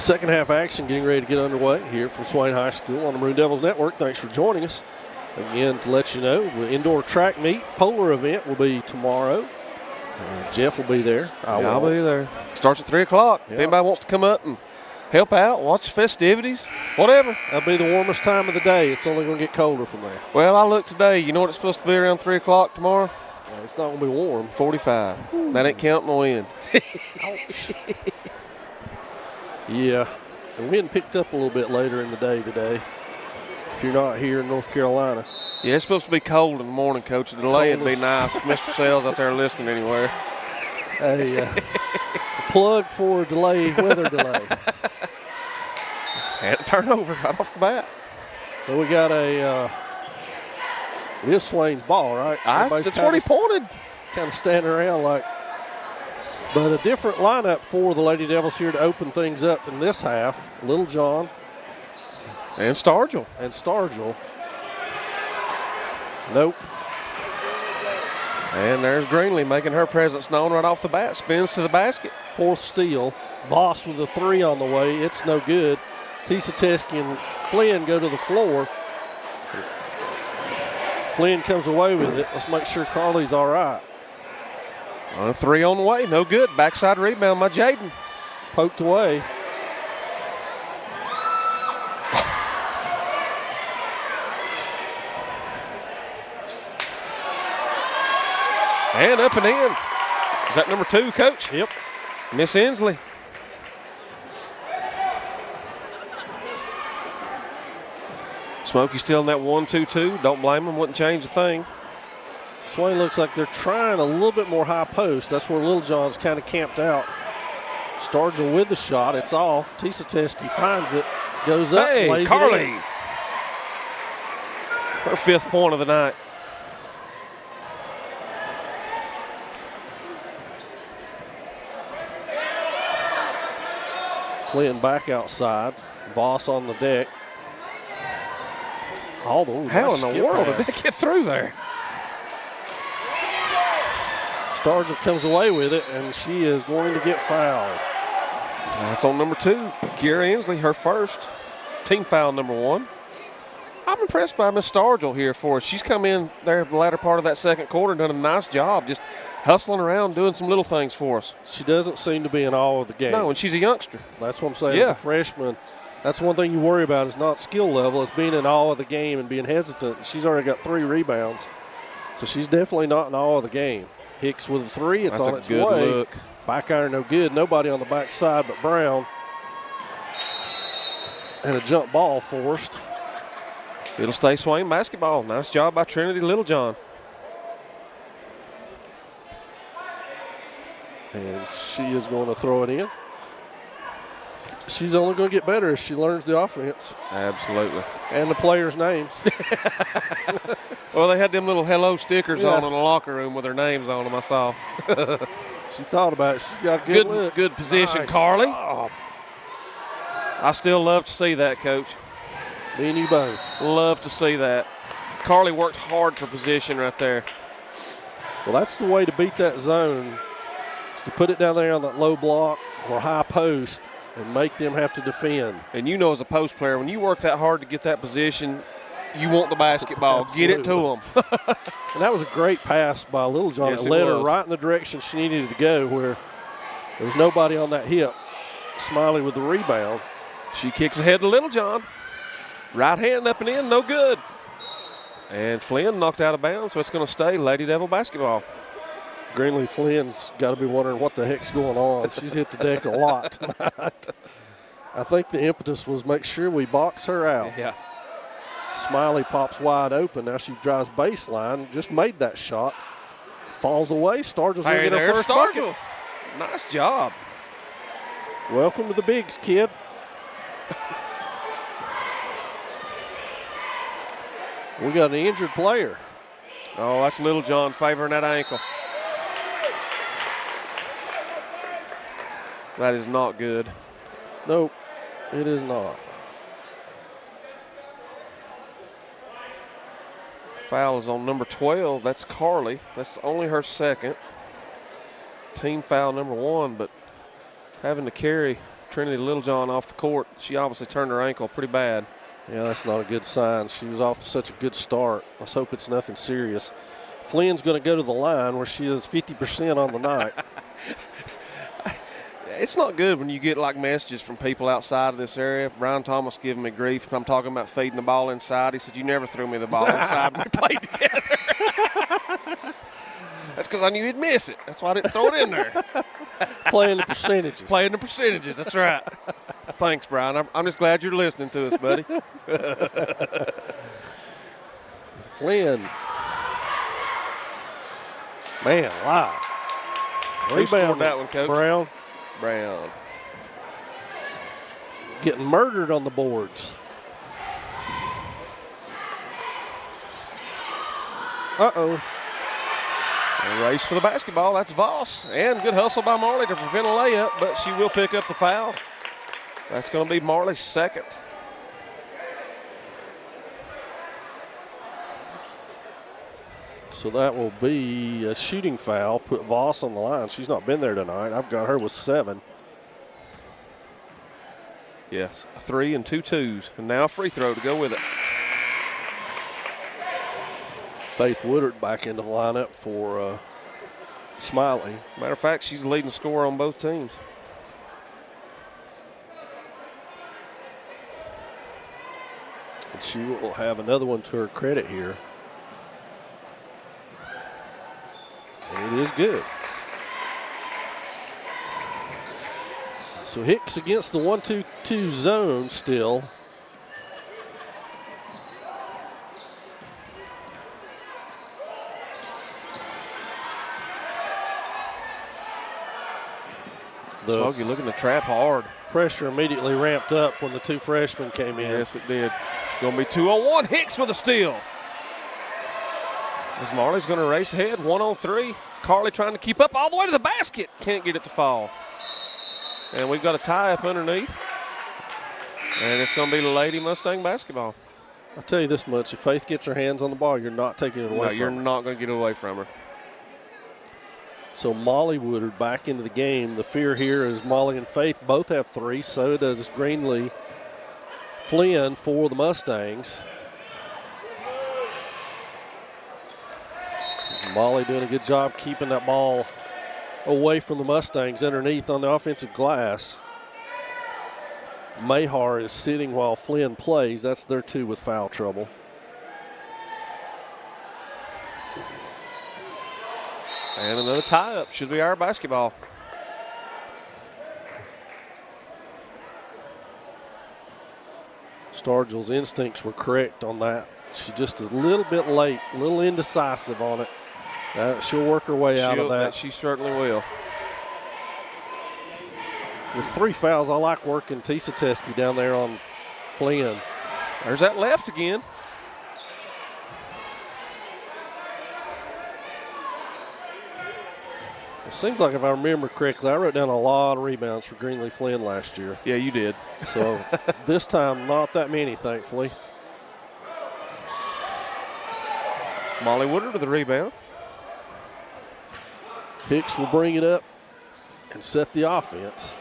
Second half action getting ready to get underway here from Swain High School on the Maroon Devils Network. Thanks for joining us. Again, to let you know, the indoor track meet polar event will be tomorrow. Jeff will be there. I'll be there. Starts at 3 o'clock. If anybody wants to come up and help out, watch the festivities, whatever. That'll be the warmest time of the day. It's only going to get colder from there. Well, I looked today. You know what it's supposed to be around 3 o'clock tomorrow? It's not going to be warm. 45. Ooh. That ain't counting the wind. Ouch. Yeah. The wind picked up a little bit later in the day today, if you're not here in North Carolina. Yeah, it's supposed to be cold in the morning, Coach. A delay would be nice. If Mr. Sells out there listening anywhere. Hey, a plug for delay, weather delay. And a turnover right off the bat. Well, we got it is Swain's ball, right? That's what he pointed. Kind of standing around like. But a different lineup for the Lady Devils here to open things up in this half. Little John. And Stargell. Nope. And there's Greenlee making her presence known right off the bat. Spins to the basket. Fourth steal. Voss with a 3 on the way. It's no good. Tisateski and Flynn go to the floor. Flynn comes away with it. Let's make sure Carly's all right. 3 on the way. No good. Backside rebound by Jaden. Poked away. And up and in. Is that number 2, Coach? Yep. Miss Inslee. Smoky still in that 1-2-2. Don't blame him. Wouldn't change a thing. Swain looks like they're trying a little bit more high post. That's where Little John's kind of camped out. Stargell with the shot. It's off. Tisateski finds it. Goes up. Hey, Carly. Her 5th point of the night. Flynn back outside. Voss on the deck. How in the world did they get through there? Stargell comes away with it, and she is going to get fouled. That's on number 2, Kiera Inslee, her first. Team foul number 1. I'm impressed by Miss Stargell here for us. She's come in there the latter part of that second quarter and done a nice job just hustling around, doing some little things for us. She doesn't seem to be in awe of the game. No, and she's a youngster. That's what I'm saying. Yeah. As a freshman, that's one thing you worry about is not skill level. It's being in awe of the game and being hesitant. She's already got 3 rebounds, so she's definitely not in awe of the game. Hicks with a 3. It's That's on a its good way. Look. Back iron no good. Nobody on the backside but Brown. And a jump ball forced. It'll stay Swain basketball. Nice job by Trinity Littlejohn. And she is going to throw it in. She's only going to get better as she learns the offense. Absolutely. And the players' names. Well, they had them little hello stickers on in the locker room with their names on them, I saw. She thought about it. She's got a good look. Good position, Nice Carly. job. I still love to see that, Coach. Me and you both. Love to see that. Carly worked hard for position right there. Well, that's the way to beat that zone, is to put it down there on that low block or high post and make them have to defend. And you know, as a post player, when you work that hard to get that position, you want the basketball. Absolutely. Get it to them. And that was a great pass by Littlejohn. Yes, it it led her was. right in the direction she needed to go, where there was nobody on that hip. Smiley with the rebound. She kicks ahead to Littlejohn. Right hand up and in, no good. And Flynn knocked out of bounds, so it's going to stay Lady Devil basketball. Greenlee Flynn's got to be wondering what the heck's going on. She's hit the deck a lot tonight. I think the impetus was make sure we box her out. Yeah. Smiley pops wide open. Now she drives baseline. Just made that shot. Falls away. Stargell's going to get her first bucket. Nice job. Welcome to the bigs, kid. We got an injured player. Oh, that's Littlejohn favoring that ankle. That is not good. Nope, it is not. Foul is on number 12. That's Carly. That's only her second. Team foul number 1, but having to carry Trinity Littlejohn off the court. She obviously turned her ankle pretty bad. Yeah, that's not a good sign. She was off to such a good start. Let's hope it's nothing serious. Flynn's going to go to the line where she is 50% on the night. It's not good when you get like messages from people outside of this area. Brian Thomas giving me grief. I'm talking about feeding the ball inside. He said, "You never threw me the ball inside when we played together." That's because I knew he'd miss it. That's why I didn't throw it in there. Playing the percentages. Playing the percentages. That's right. Thanks, Brian. I'm just glad you're listening to us, buddy. Flynn. Man, live. Who scored that one, Coach? Brown. Getting murdered on the boards. Uh-oh. A race for the basketball. That's Voss. And good hustle by Marley to prevent a layup, but she will pick up the foul. That's going to be Marley's second. So that will be a shooting foul. Put Voss on the line. She's not been there tonight. I've got her with 7. Yes, a 3 and 2 twos. And now a free throw to go with it. Faith Woodard back into the lineup for Smiley. Matter of fact, she's the leading scorer on both teams. And she will have another one to her credit here. And it is good. So Hicks against the 1-2-2 zone still. Smoky looking to trap hard. Pressure immediately ramped up when the 2 freshmen came in. Yes, it did. Going to be 2-on-1. Hicks with a steal. As Marley's going to race ahead, 1-on-3. Carly trying to keep up all the way to the basket. Can't get it to fall. And we've got a tie up underneath. And it's going to be the Lady Mustang basketball. I'll tell you this much. If Faith gets her hands on the ball, you're not taking it away from her. You're not going to get it away from her. So Molly Woodard back into the game. The fear here is Molly and Faith both have 3. So does Greenlee Flynn for the Mustangs. Molly doing a good job keeping that ball away from the Mustangs underneath on the offensive glass. Mahar is sitting while Flynn plays. That's their 2 with foul trouble. And another tie-up. Should be our basketball. Stargill's instincts were correct on that. She's just a little bit late, a little indecisive on it. She'll work her way out of that. She certainly will. With 3 fouls, I like working Tisa Teskey down there on Flynn. There's that left again. It seems like if I remember correctly, I wrote down a lot of rebounds for Greenlee Flynn last year. Yeah, you did. So this time, not that many, thankfully. Molly Woodard to the rebound. Hicks will bring it up and set the offense.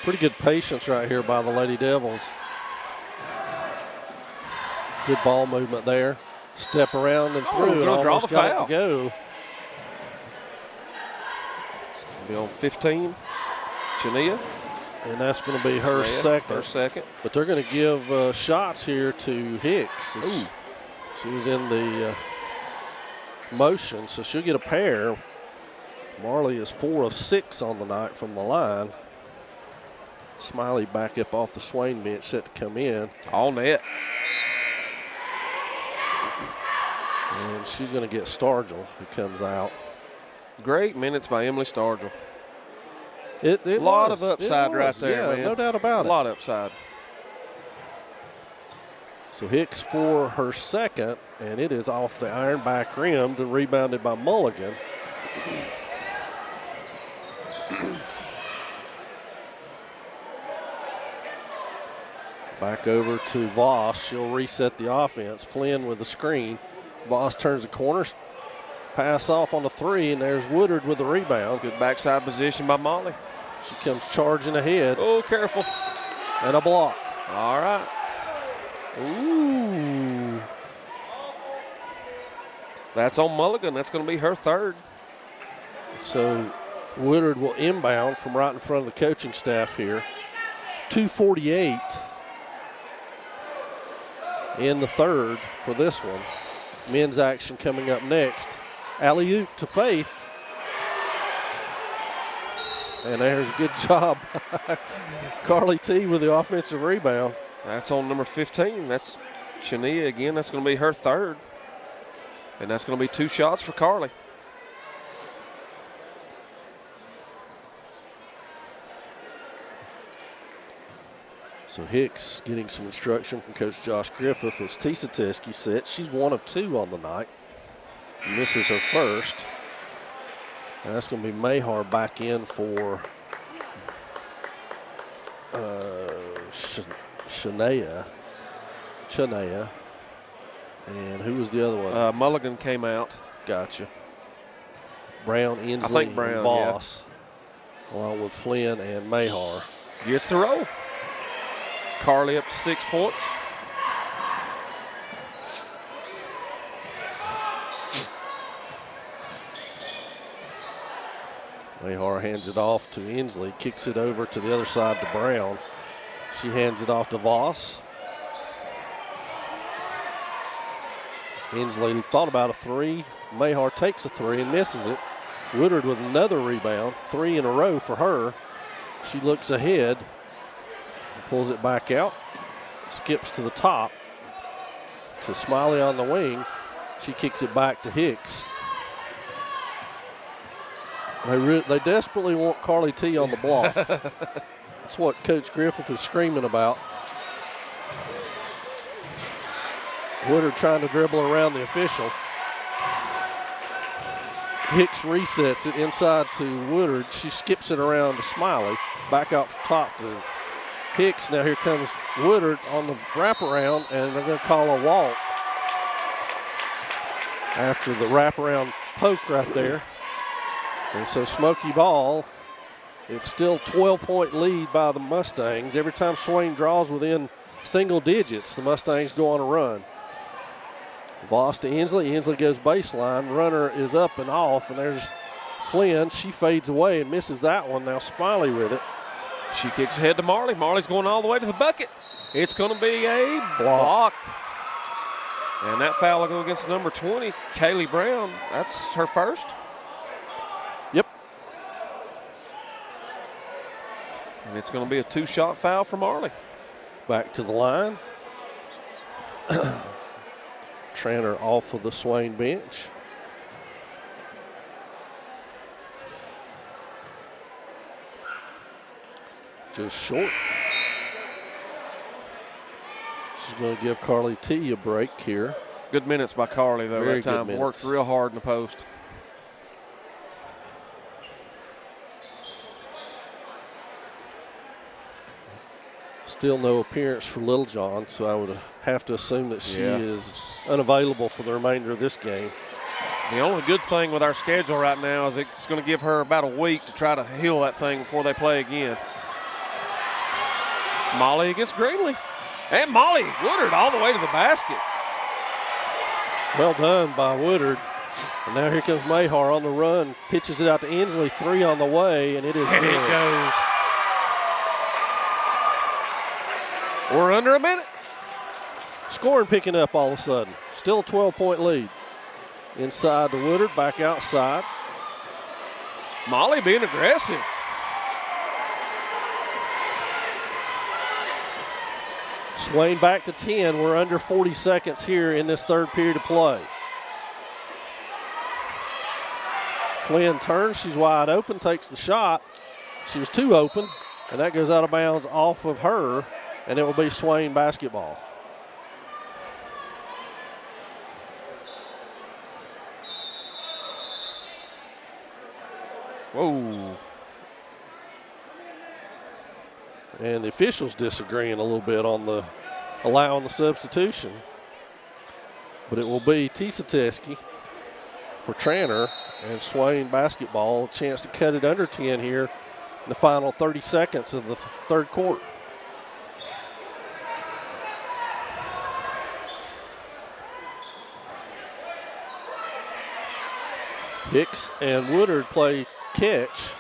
Pretty good patience right here by the Lady Devils. Good ball movement there. Step around and through and almost got it to go. Be on 15, Chania. And that's going to be her second. Her second. But they're going to give shots here to Hicks. Ooh. She was in the motion, so she'll get a pair. Marley is 4 of 6 on the night from the line. Smiley back up off the Swain bench, set to come in. All net. And she's going to get Stargill, who comes out. Great minutes by Emily Stargill. A lot of upside right there, yeah, man. No doubt about it. A lot of upside. So Hicks for her second, and it is off the iron back rim and rebounded by Mulligan. Back over to Voss. She'll reset the offense. Flynn with the screen. Voss turns the corner. Pass off on the three, and there's Woodard with the rebound. Good backside position by Molly. She comes charging ahead. Oh, careful. And a block. All right. Ooh. That's on Mulligan. That's going to be her third. So Woodard will inbound from right in front of the coaching staff here. 2:48 in the third for this one. Men's action coming up next. Alley-oop to Faith. And there's a good job. Carly T with the offensive rebound. That's on number 15. That's Chania again. That's going to be her third. And that's going to be 2 shots for Carly. So Hicks getting some instruction from Coach Josh Griffith as Tisa Teskey sets. She's 1 of 2 on the night. Misses her first. And that's going to be Mahar back in for Shania. And who was the other one? Mulligan came out. Gotcha. Brown, Inslee, I think Brown, and Voss, along with Flynn and Mahar. Gets the roll. Carly up to 6 points. Mahar hands it off to Inslee, kicks it over to the other side to Brown. She hands it off to Voss. Inslee thought about a three. Mahar takes a three and misses it. Woodard with another rebound, 3 in a row for her. She looks ahead, pulls it back out, skips to the top to Smiley on the wing. She kicks it back to Hicks. They desperately want Carly T on the block. That's what Coach Griffith is screaming about. Woodard trying to dribble around the official. Hicks resets it inside to Woodard. She skips it around to Smiley. Back out top to Hicks. Now here comes Woodard on the wraparound, and they're going to call a walk after the wraparound poke right there. And so Smoky ball. It's still 12-point lead by the Mustangs. Every time Swain draws within single digits, the Mustangs go on a run. Voss to Inslee. Inslee goes baseline. Runner is up and off, and there's Flynn. She fades away and misses that one. Now Smiley with it. She kicks ahead to Marley. Marley's going all the way to the bucket. It's going to be a block. And that foul will go against number 20, Kaylee Brown. That's her first. Yep. And it's going to be a 2-shot foul for Marley. Back to the line. Tranter off of the Swain bench. Just short. She's going to give Carly T a break here. Good minutes by Carly, though. Very that time. good Worked minutes. real hard in the post. Still no appearance for Littlejohn, so I would have to assume that she is unavailable for the remainder of this game. The only good thing with our schedule right now is it's going to give her about a week to try to heal that thing before they play again. Molly against Greenlee. And Molly Woodard all the way to the basket. Well done by Woodard. And now here comes Mahar on the run. Pitches it out to Inslee. 3 on the way, and it is And good. it goes. We're under a minute. Scoring picking up all of a sudden. Still a 12-point lead. Inside to Woodard, back outside. Molly being aggressive. Swain back to 10. We're under 40 seconds here in this third period of play. Flynn turns. She's wide open, takes the shot. She was too open, and that goes out of bounds off of her, and it will be Swain basketball. Whoa. And the officials disagreeing a little bit on the allowing the substitution. But it will be Tisateski for Tranter, and Swain basketball, a chance to cut it under 10 here in the final 30 seconds of the third quarter. Hicks and Woodard play catch,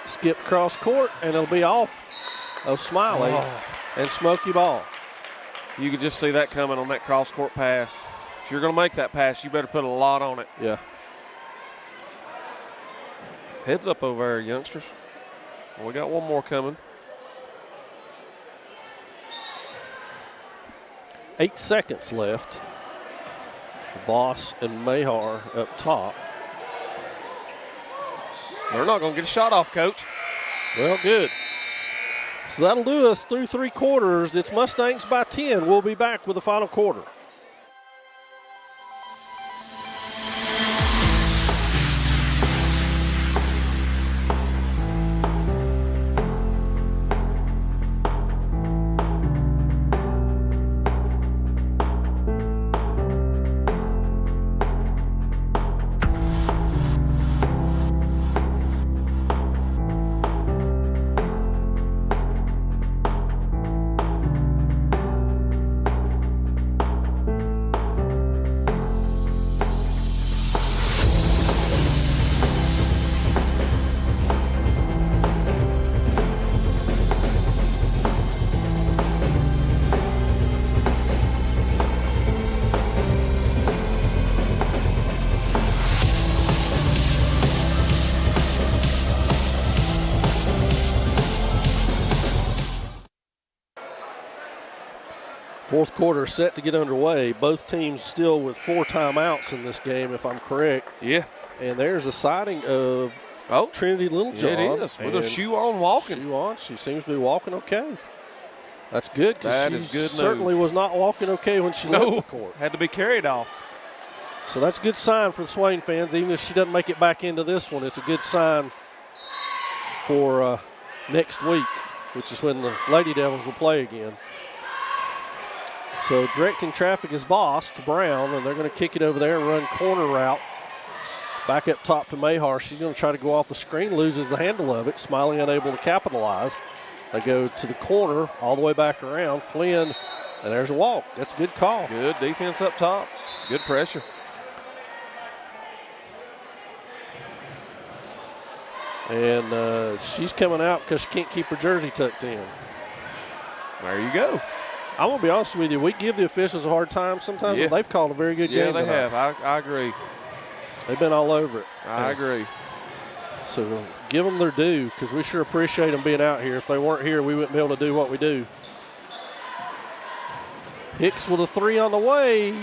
skip cross court, and it'll be off of Smiley and Smoky ball. You could just see that coming on that cross court pass. If you're going to make that pass, you better put a lot on it. Yeah. Heads up over there, youngsters. We got one more coming. 8 seconds left. Voss and Mahar up top. They're not going to get a shot off, Coach. Well, good. So that'll do us through 3 quarters. It's Mustangs by 10. We'll be back with the final quarter. Fourth quarter set to get underway. Both teams still with 4 timeouts in this game, if I'm correct. Yeah. And there's a sighting of Trinity Littlejohn. Yeah, it is. With her shoe on, walking. Shoe on. She seems to be walking okay. That's good, That because is she good certainly news. was not walking okay when she left the court. Had to be carried off. So that's a good sign for the Swain fans. Even if she doesn't make it back into this one, it's a good sign for next week, which is when the Lady Devils will play again. So directing traffic is Voss to Brown, and they're going to kick it over there and run corner route. Back up top to Mahar. She's going to try to go off the screen, loses the handle of it. Smiley unable to capitalize. They go to the corner, all the way back around. Flynn, and there's a walk. That's a good call. Good defense up top. Good pressure. And she's coming out because she can't keep her jersey tucked in. There you go. I'm going to be honest with you. We give the officials a hard time sometimes, but they've called a very good game. Yeah, they tonight. have. I agree. They've been all over it. I agree. So give them their due, because we sure appreciate them being out here. If they weren't here, we wouldn't be able to do what we do. Hicks with a 3 on the way.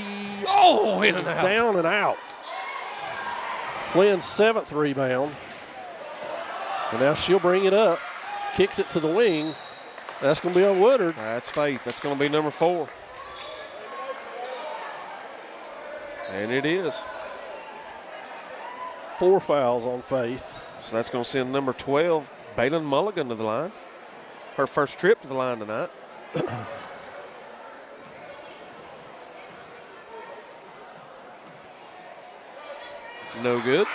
Oh, in and out. Down and out. Flynn's 7th rebound. And now she'll bring it up. Kicks it to the wing. That's going to be on Woodard. That's Faith. That's going to be number 4. And it is. 4 fouls on Faith. So that's going to send number 12, Baylin Mulligan, to the line. Her first trip to the line tonight. No good.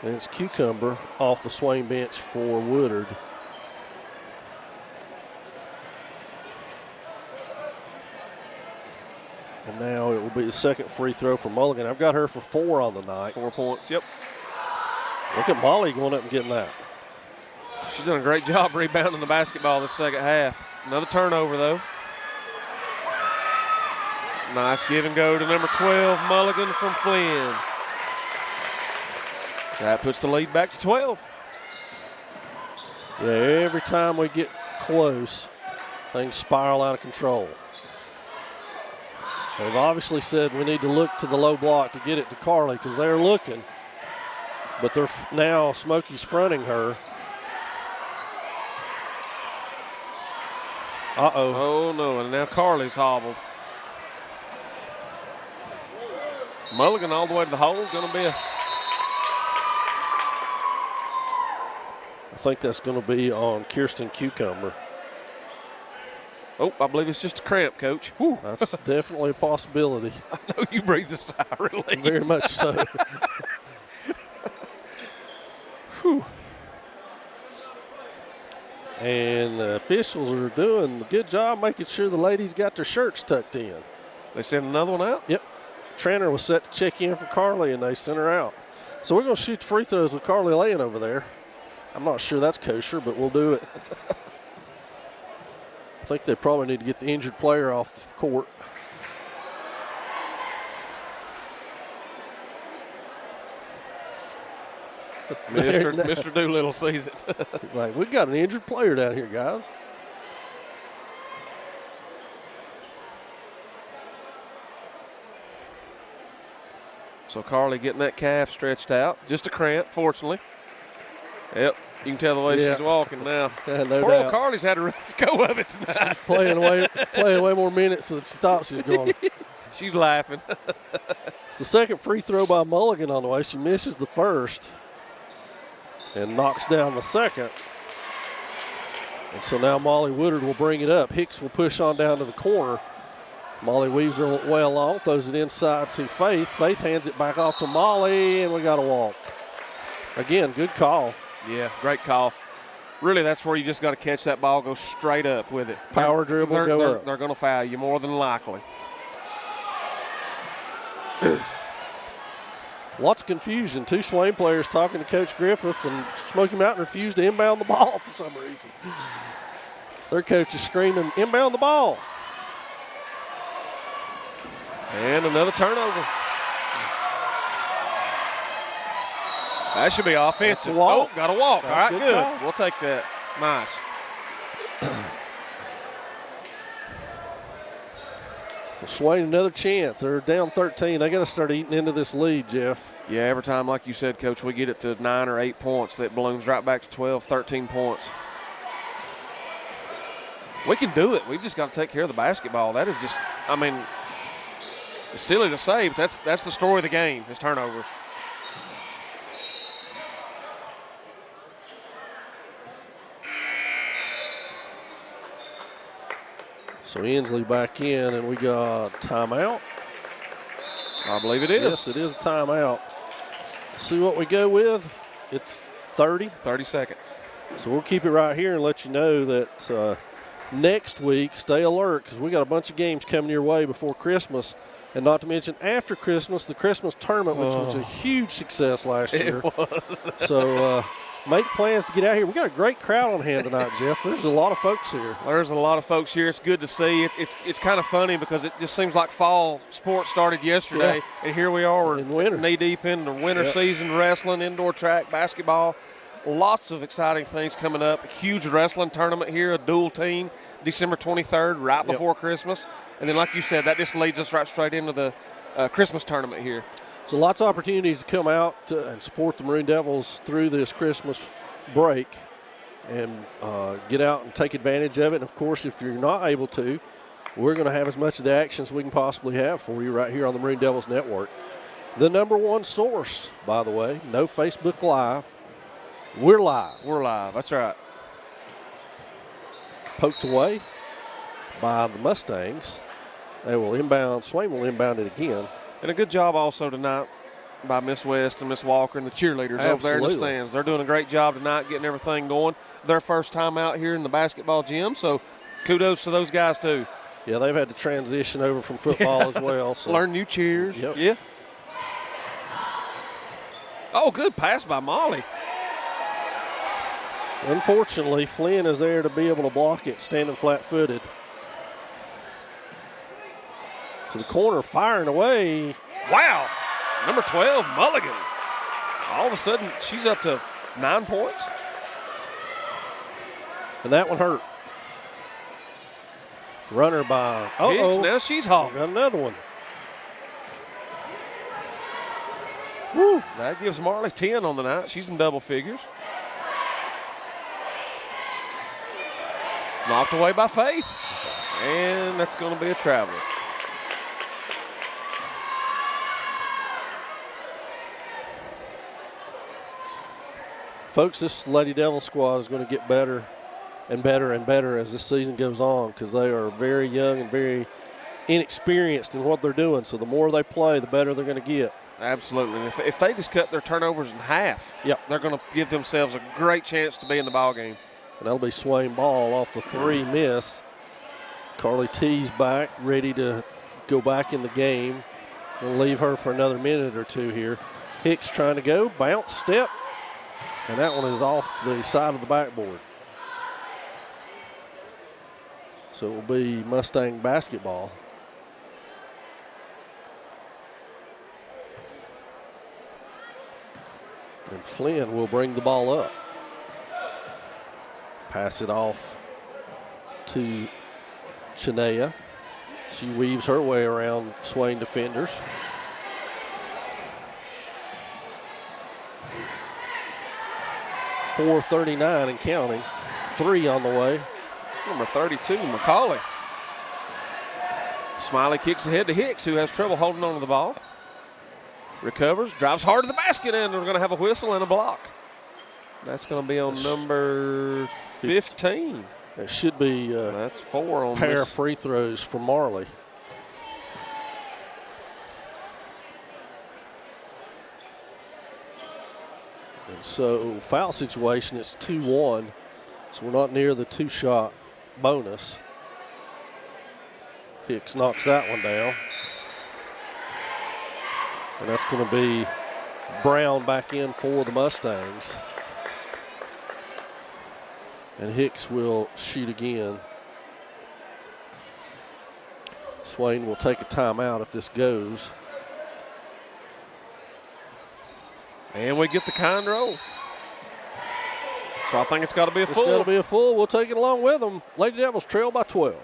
And it's Cucumber off the Swain bench for Woodard. And now it will be the second free throw for Mulligan. I've got her for 4 on the night. 4 points, yep. Look at Molly going up and getting that. She's done a great job rebounding the basketball this second half. Another turnover, though. Nice give and go to number 12, Mulligan from Flynn. That puts the lead back to 12. Yeah, every time we get close, things spiral out of control. They've obviously said we need to look to the low block to get it to Carly, because they're looking. But they're now Smoky's fronting her. Uh-oh. Oh, no, and now Carly's hobbled. Mulligan all the way to the hole. Going to be a think that's going to be on Kirsten Cucumber. Oh, I believe it's just a cramp, Coach. Whew. That's definitely a possibility. I know you breathed a sigh of relief. Very much so. Whew. And the officials are doing a good job making sure the ladies got their shirts tucked in. They sent another one out? Yep. Trainer was set to check in for Carly, and they sent her out. So we're going to shoot the free throws with Carly laying over there. I'm not sure that's kosher, but we'll do it. I think they probably need to get the injured player off the court. Mr. Doolittle sees it. He's like, we got an injured player down here, guys. So Carly getting that calf stretched out. Just a cramp, fortunately. Yep, you can tell the way she's walking now. Yeah, no Poor doubt. old Carly's had a rough go of it tonight. She's playing way more minutes than she thought she was going. She's laughing. It's the second free throw by Mulligan on the way. She misses the first and knocks down the second. And so now Molly Woodard will bring it up. Hicks will push on down to the corner. Molly weaves her way along, throws it inside to Faith. Faith hands it back off to Molly, and we got a walk. Again, good call. Yeah, great call. Really, that's where you just got to catch that ball, go straight up with it. Power dribble, go up. They're going to foul you more than likely. Lots of confusion. Two Swain players talking to Coach Griffith, and Smoky Mountain refused to inbound the ball for some reason. Their coach is screaming, inbound the ball. And another turnover. That should be offensive. Oh, got a walk. All right, good. Call. We'll take that. Nice. Swain another chance. They're down 13. They got to start eating into this lead, Jeff. Yeah, every time, like you said, Coach, we get it to 9 or 8 points, that balloons right back to 12, 13 points. We can do it. We've just got to take care of the basketball. That is just, I mean, it's silly to say, but that's the story of the game, is turnovers. So Inslee back in, and we got timeout. I believe it is. Yes, it is a timeout. Let's see what we go with. It's 30. 30 seconds. So we'll keep it right here and let you know that next week, stay alert, because we got a bunch of games coming your way before Christmas. And not to mention after Christmas, the Christmas tournament, which was a huge success last year. It was. So make plans to get out here. We got a great crowd on hand tonight, Jeff. There's a lot of folks here. There's a lot of folks here. It's good to see. It's kind of funny because it just seems like fall sports started yesterday, and here we are. In winter. Knee-deep in the winter season, wrestling, indoor track, basketball. Lots of exciting things coming up. A huge wrestling tournament here, a dual team, December 23rd, right before Christmas. And then, like you said, that just leads us right straight into the Christmas tournament here. So lots of opportunities to come out and support the Maroon Devils through this Christmas break and get out and take advantage of it. And, of course, if you're not able to, we're going to have as much of the action as we can possibly have for you right here on the Maroon Devils Network. The #1 source, by the way, no Facebook Live. We're live. We're live. That's right. Poked away by the Mustangs. They will inbound. Swain will inbound it again. And a good job also tonight by Miss West and Miss Walker and the cheerleaders over there in the stands. They're doing a great job tonight getting everything going. Their first time out here in the basketball gym, so kudos to those guys too. Yeah, they've had to transition over from football as well. So. Learn new cheers. Yep. Yeah. Oh, good pass by Molly. Unfortunately, Flynn is there to be able to block it, standing flat-footed. To the corner, firing away. Wow. Number 12, Mulligan. All of a sudden, she's up to 9 points. And that one hurt. Runner by Hicks, now she's hot. Got another one. Woo. That gives Marley 10 on the night. She's in double figures. Knocked away by Faith. And that's going to be a traveler. Folks, this Lady Devil squad is going to get better and better and better as this season goes on because they are very young and very inexperienced in what they're doing. So the more they play, the better they're going to get. Absolutely. And if they just cut their turnovers in half, yep, they're going to give themselves a great chance to be in the ball game. And that'll be Swain ball off the 3 miss. Carly T's back, ready to go back in the game. We'll leave her for another minute or two here. Hicks trying to go, bounce, step, and that one is off the side of the backboard. So it will be Mustang basketball. And Flynn will bring the ball up. Pass it off to Chinea. She weaves her way around Swain defenders. .439 and counting. 3 on the way. Number 32, McCauley. Smiley kicks ahead to Hicks, who has trouble holding on to the ball. Recovers, drives hard to the basket, and they're going to have a whistle and a block. That's going to be on number 15. It should be that's 4 on pair this. of free throws for Marley. And so foul situation, it's 2-1. So we're not near the 2-shot bonus. Hicks knocks that one down. And that's going to be Brown back in for the Mustangs. And Hicks will shoot again. Swain will take a timeout if this goes. And we get the kind roll. So I think it's got to be a full. It's got to be a full. We'll take it along with them. Lady Devils trail by 12.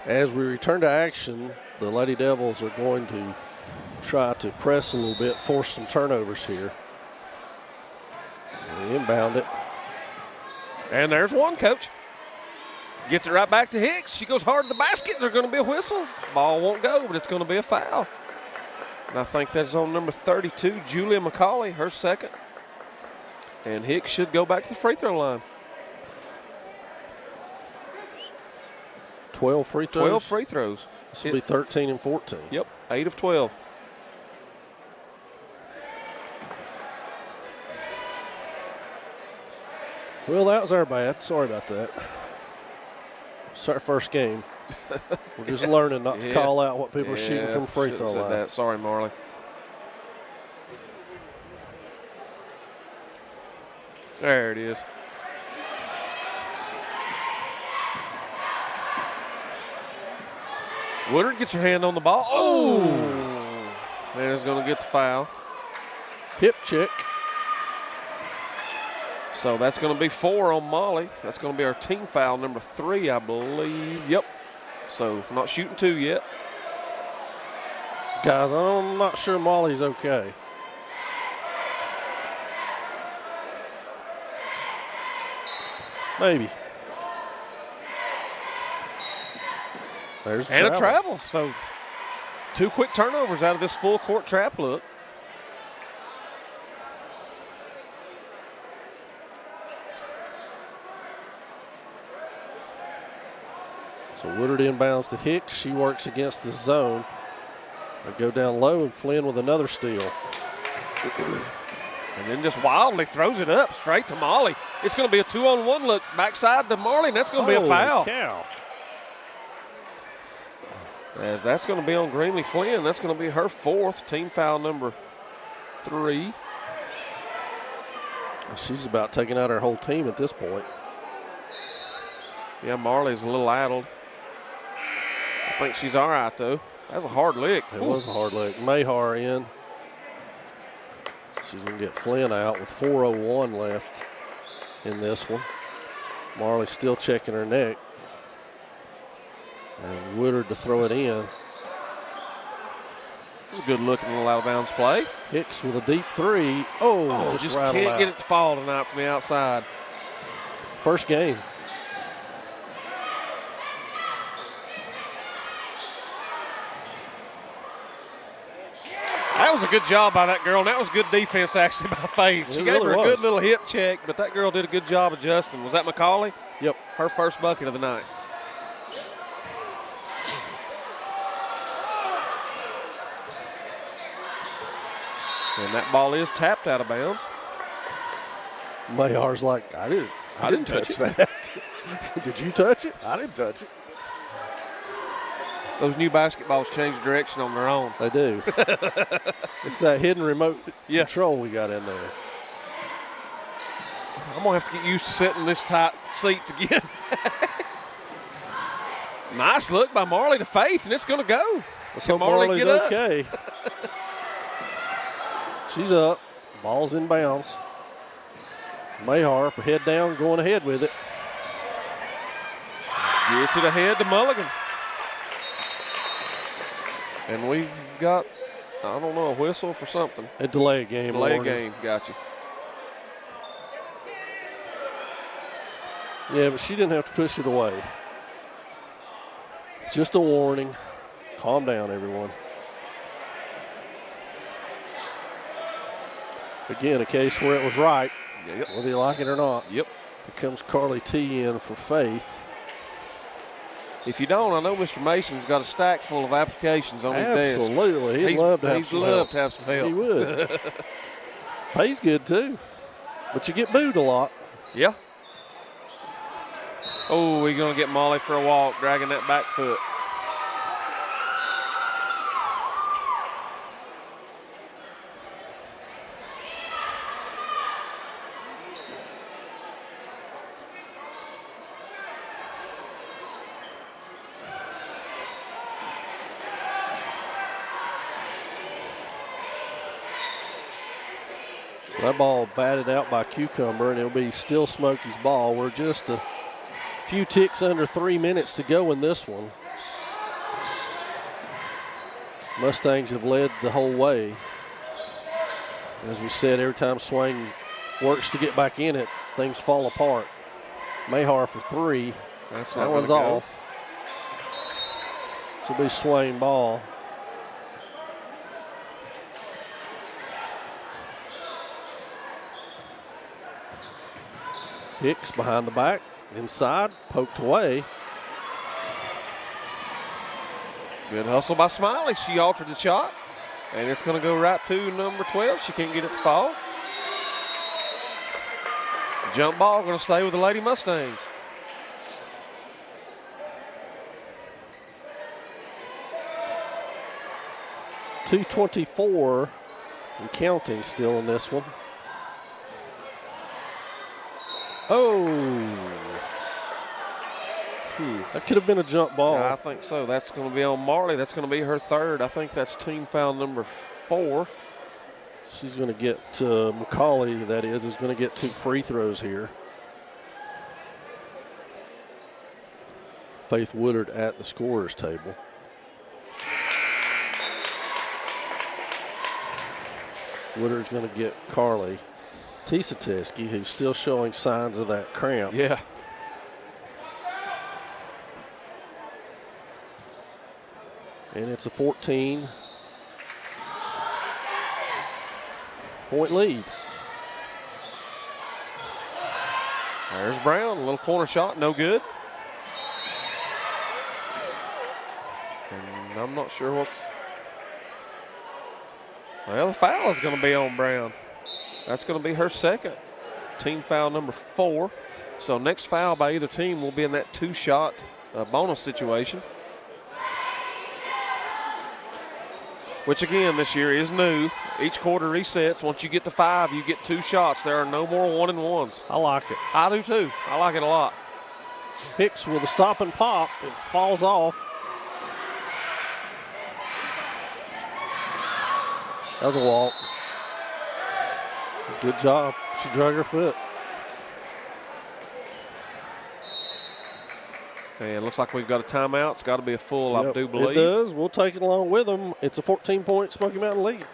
As we return to action, the Lady Devils are going to try to press a little bit, force some turnovers here. They inbound it. And there's one, coach. Gets it right back to Hicks. She goes hard to the basket. There's going to be a whistle. Ball won't go, but it's going to be a foul. And I think that's on number 32, Julia McCauley, her second. And Hicks should go back to the free throw line. 12 free throws? 12 free throws. This will be 13 and 14. Yep, 8 of 12. Well, that was our bad. Sorry about that. It's our first game. We're just learning not to call out what people are shooting from free throw line. That. Sorry, Marley. There it is. Woodard gets her hand on the ball. Oh! And is going to get the foul. Hip check. So that's going to be 4 on Molly. That's going to be our team foul, number 3, I believe. Yep. So not shooting 2 yet. Guys, I'm not sure Molly's okay. Maybe. There's and a travel. So 2 quick turnovers out of this full court trap look. So So Woodard inbounds to Hicks. She works against the zone. They go down low, and Flynn with another steal. And then just wildly throws it up straight to Molly. It's going to be a 2-on-1 look backside to Marley, and that's going to be a foul. Holy cow. As that's going to be on Greenlee Flynn. That's going to be her 4th, team foul number 3. She's about taking out her whole team at this point. Yeah, Marley's a little addled. I think she's all right, though. That was a hard lick. It was a hard lick. Mayhar in. She's going to get Flynn out with 4:01 left in this one. Marley still checking her neck. And Woodard to throw it in. It was a good looking little out of bounds play. Hicks with a deep 3. Oh, just rattled can't out. get it to fall tonight from the outside. First game. That was a good job by that girl, and that was good defense actually by Faith. She It gave really her a was. good little hip check, but that girl did a good job adjusting. Was that McCauley? Yep. Her first bucket of the night. And that ball is tapped out of bounds. Mayhar's like, I didn't touch that. Did you touch it? I didn't touch it. Those new basketballs change direction on their own. They do. It's that hidden remote control we got in there. I'm going to have to get used to sitting in this tight seats again. Nice look by Marley to Faith, and it's going to go. Let's Can hope Marley's get up? okay. She's up. Ball's in bounds. Mayhar, head down, going ahead with it. Gets it ahead to Mulligan. And we've got, I don't know, a whistle for something. A delay game. Delay warning. game, got you. Yeah, but she didn't have to push it away. Just a warning. Calm down, everyone. Again, a case where it was right, Yep. whether you like it or not. Yep. Here comes Carly T in for Faith. If you don't, I know Mr. Mason's got a stack full of applications on his desk. Absolutely. He'd love to have He'd some love help. to have some help. He would. Pays good, too. But you get booed a lot. Yeah. Oh, we're going to get Molly for a walk, dragging that back foot. So that ball batted out by Cucumber, and it'll be still Smoky's ball. We're just a few ticks under 3 minutes to go in this one. Mustangs have led the whole way. As we said, every time Swain works to get back in it, things fall apart. Mayhar for 3. That one's off. This will be Swain ball. Hicks behind the back, inside, poked away. Good hustle by Smiley. She altered the shot, and it's going to go right to number 12. She can't get it to fall. Jump ball going to stay with the Lady Mustangs. .224 and counting still in this one. Oh. That could have been a jump ball. Yeah, I think so. That's going to be on Marley. That's going to be her 3rd. I think that's team foul number 4. She's going to get McCauley, that is going to get 2 free throws here. Faith Woodard at the scorer's table. Woodard's going to get Carly Tisateski, who's still showing signs of that cramp. Yeah. And it's a 14-point lead. There's Brown, a little corner shot, no good. And I'm not sure what's. Well, the foul is going to be on Brown. That's going to be her second. Team foul number 4. So next foul by either team will be in that 2-shot bonus situation. Which again this year is new. Each quarter resets. Once you get to 5, you get 2 shots. There are no more 1-and-1s. I like it. I do too. I like it a lot. Hicks with a stop and pop. It falls off. That was a walk. Good job. She drug her foot. And looks like we've got a timeout. It's got to be a full, I do believe. It does. We'll take it along with them. It's a 14-point Smoky Mountain lead.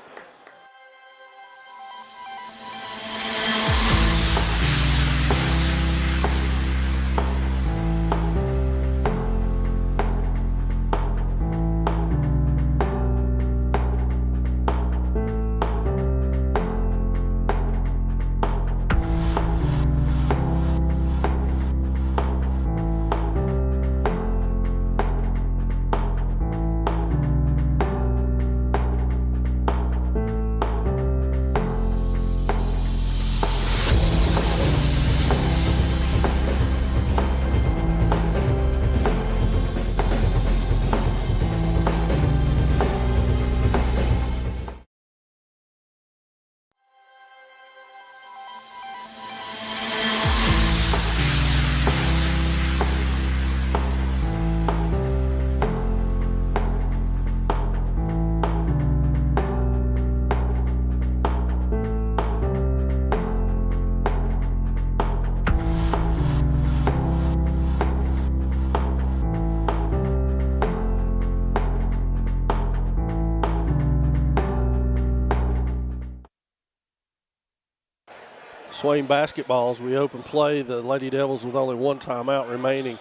Swain basketball as we open play. The Lady Devils with only 1 timeout remaining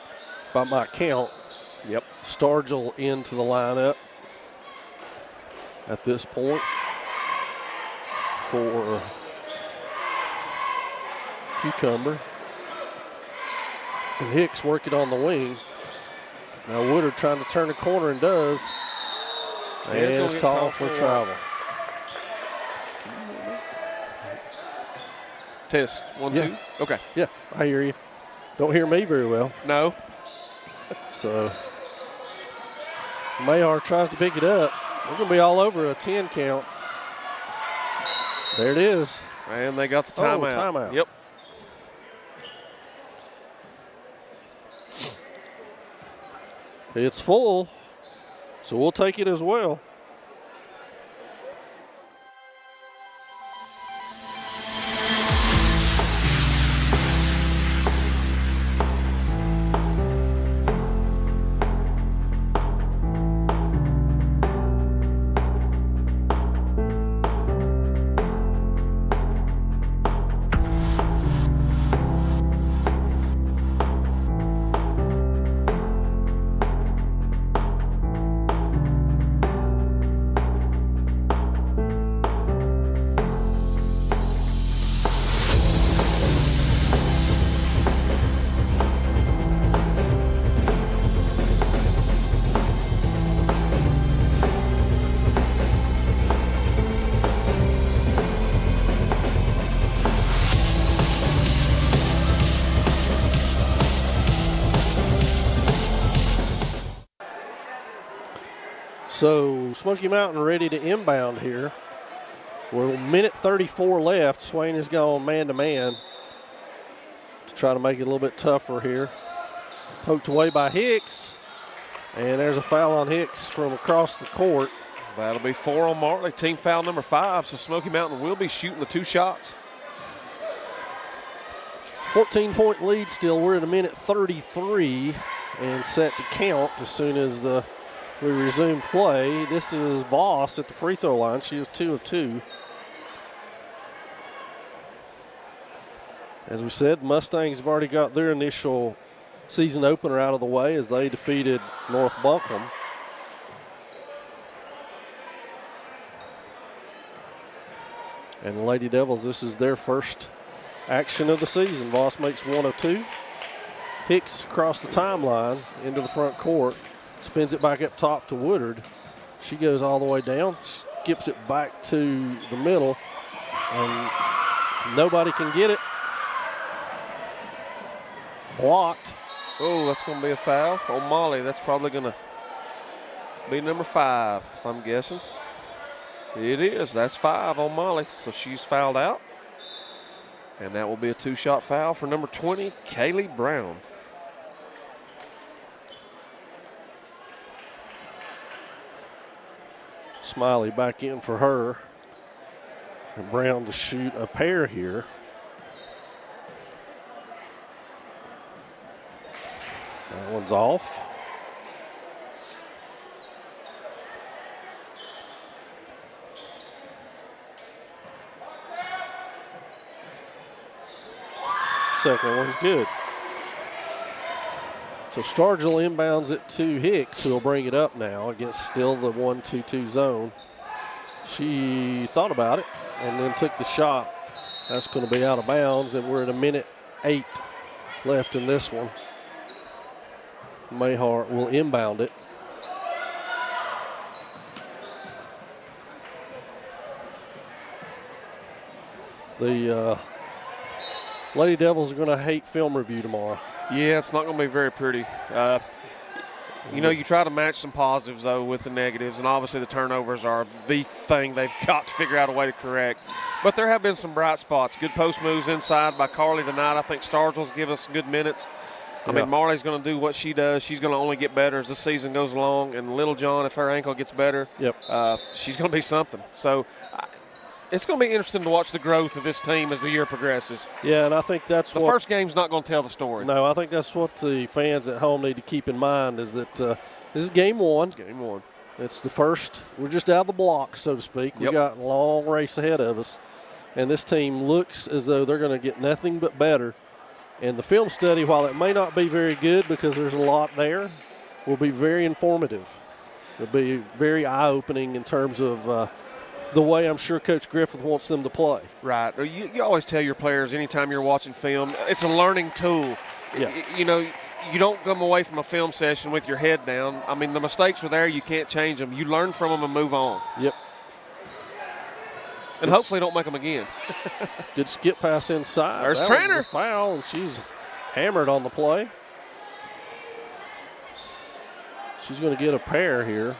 by my count. Yep. Stargell into the lineup at this point for Cucumber. And Hicks working on the wing. Now Woodard trying to turn the corner and does. And it's called for travel. Test. 1, Yeah. 2. Okay. Yeah, I hear you. Don't hear me very well. No. So Mayar tries to pick it up. We're going to be all over a 10 count. There it is. And they got the timeout. Timeout. Yep. It's full, so we'll take it as well. So Smoky Mountain ready to inbound here. We're a minute 34 left. Swain has gone man-to-man to try to make it a little bit tougher here. Poked away by Hicks. And there's a foul on Hicks from across the court. That'll be 4 on Martley. Team foul number 5. So Smoky Mountain will be shooting the 2 shots. 14-point lead still. We're at a minute 33 and set to count as soon as we resume play. This is Voss at the free throw line. She is 2 of 2. As we said, the Mustangs have already got their initial season opener out of the way as they defeated North Buncombe. And the Lady Devils, this is their first action of the season. Voss makes 1 of 2. Hicks across the timeline into the front court. Spins it back up top to Woodard. She goes all the way down, skips it back to the middle, and nobody can get it. Blocked. Oh, that's going to be a foul on Molly. That's probably going to be number 5, if I'm guessing. It is. That's 5 on Molly, so she's fouled out. And that will be a 2-shot foul for number 20, Kaylee Brown. Smiley back in for her. And Brown to shoot a pair here. That one's off. Second one's good. So Stargell inbounds it to Hicks, who will bring it up now against still the 1-2-2 zone. She thought about it and then took the shot. That's going to be out of bounds, and we're at 1:08 left in this one. Mayhart will inbound it. The Lady Devils are going to hate film review tomorrow. Yeah, it's not going to be very pretty. You know, you try to match some positives, though, with the negatives, and obviously the turnovers are the thing they've got to figure out a way to correct. But there have been some bright spots. Good post moves inside by Carly tonight. I think Stargell's give us some good minutes. I mean, Marley's going to do what she does. She's going to only get better as the season goes along. And Little John, if her ankle gets better, she's going to be something. So it's going to be interesting to watch the growth of this team as the year progresses. Yeah, and I think that's the first game's not going to tell the story. No, I think that's what the fans at home need to keep in mind is that this is game one. Game one. It's the first. We're just out of the blocks, so to speak. We got a long race ahead of us. And this team looks as though they're going to get nothing but better. And the film study, while it may not be very good because there's a lot there, will be very informative. It'll be very eye-opening in terms of the way I'm sure Coach Griffith wants them to play. Right. You always tell your players anytime you're watching film, it's a learning tool. Yeah. You know, you don't come away from a film session with your head down. I mean, the mistakes are there. You can't change them. You learn from them and move on. Yep. And hopefully don't make them again. Good skip pass inside. There's that Trainer. Was a foul, and she's hammered on the play. She's going to get a pair here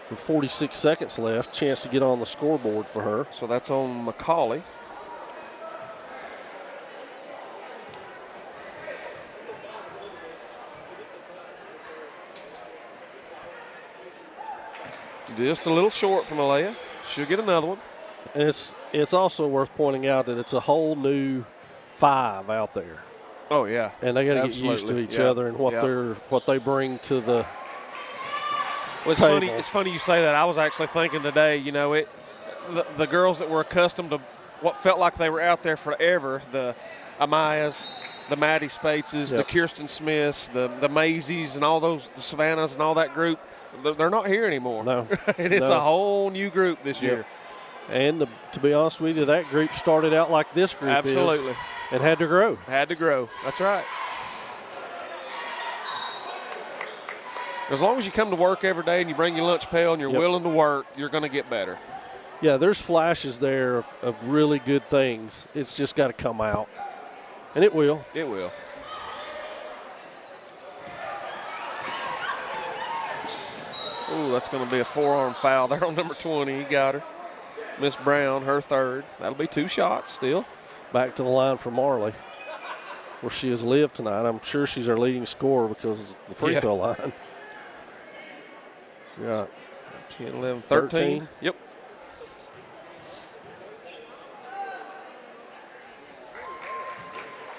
with 46 seconds left. Chance to get on the scoreboard for her. So that's on McCauley. Just a little short from Alea. She'll get another one. And it's also worth pointing out that it's a whole new 5 out there. Oh yeah, and they got to get used to each other and what they bring to the. Well, it's funny. It's funny you say that. I was actually thinking today. You know, the girls that were accustomed to what felt like they were out there forever. The Amayas, the Maddie Spateses, the Kirsten Smiths, the Maisies, and all those, the Savannahs, and all that group. They're not here anymore. No, and it's a whole new group this year. And to be honest with you, that group started out like this group absolutely is, and had to grow. Had to grow. That's right. As long as you come to work every day and you bring your lunch pail and you're willing to work, you're going to get better. Yeah, there's flashes there of really good things. It's just got to come out, and it will. It will. Ooh, that's going to be a forearm foul there on number 20. He got her. Miss Brown, her third. That'll be 2 shots still. Back to the line for Marley, where she has lived tonight. I'm sure she's our leading scorer because of the free throw line. Yeah. 10, 11, 13. Yep.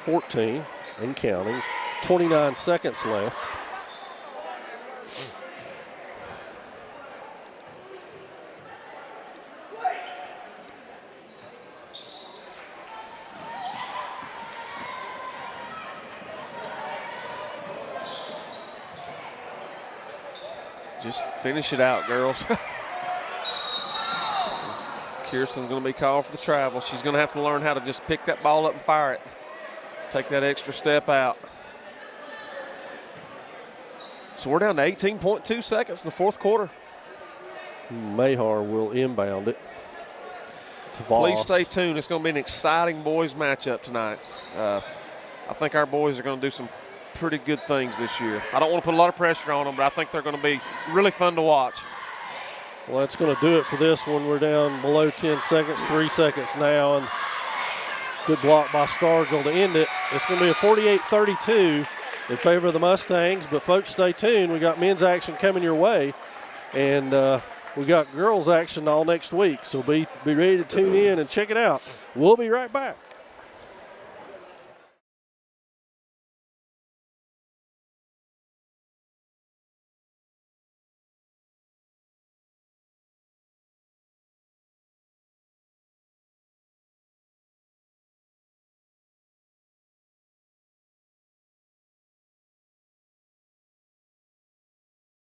$14 and counting. 29 seconds left. Just finish it out, girls. Kirsten's going to be called for the travel. She's going to have to learn how to just pick that ball up and fire it. Take that extra step out. So we're down to 18.2 seconds in the fourth quarter. Mahar will inbound it to Voss. Please stay tuned. It's going to be an exciting boys matchup tonight. I think our boys are going to do some pretty good things this year. I don't want to put a lot of pressure on them, but I think they're going to be really fun to watch. Well, that's going to do it for this one. We're down below 10 seconds, 3 seconds now, and good block by Stargill to end it. It's going to be a 48-32 in favor of the Mustangs, but folks, stay tuned. We got men's action coming your way, and we got girls action all next week, so be ready to tune in and check it out. We'll be right back.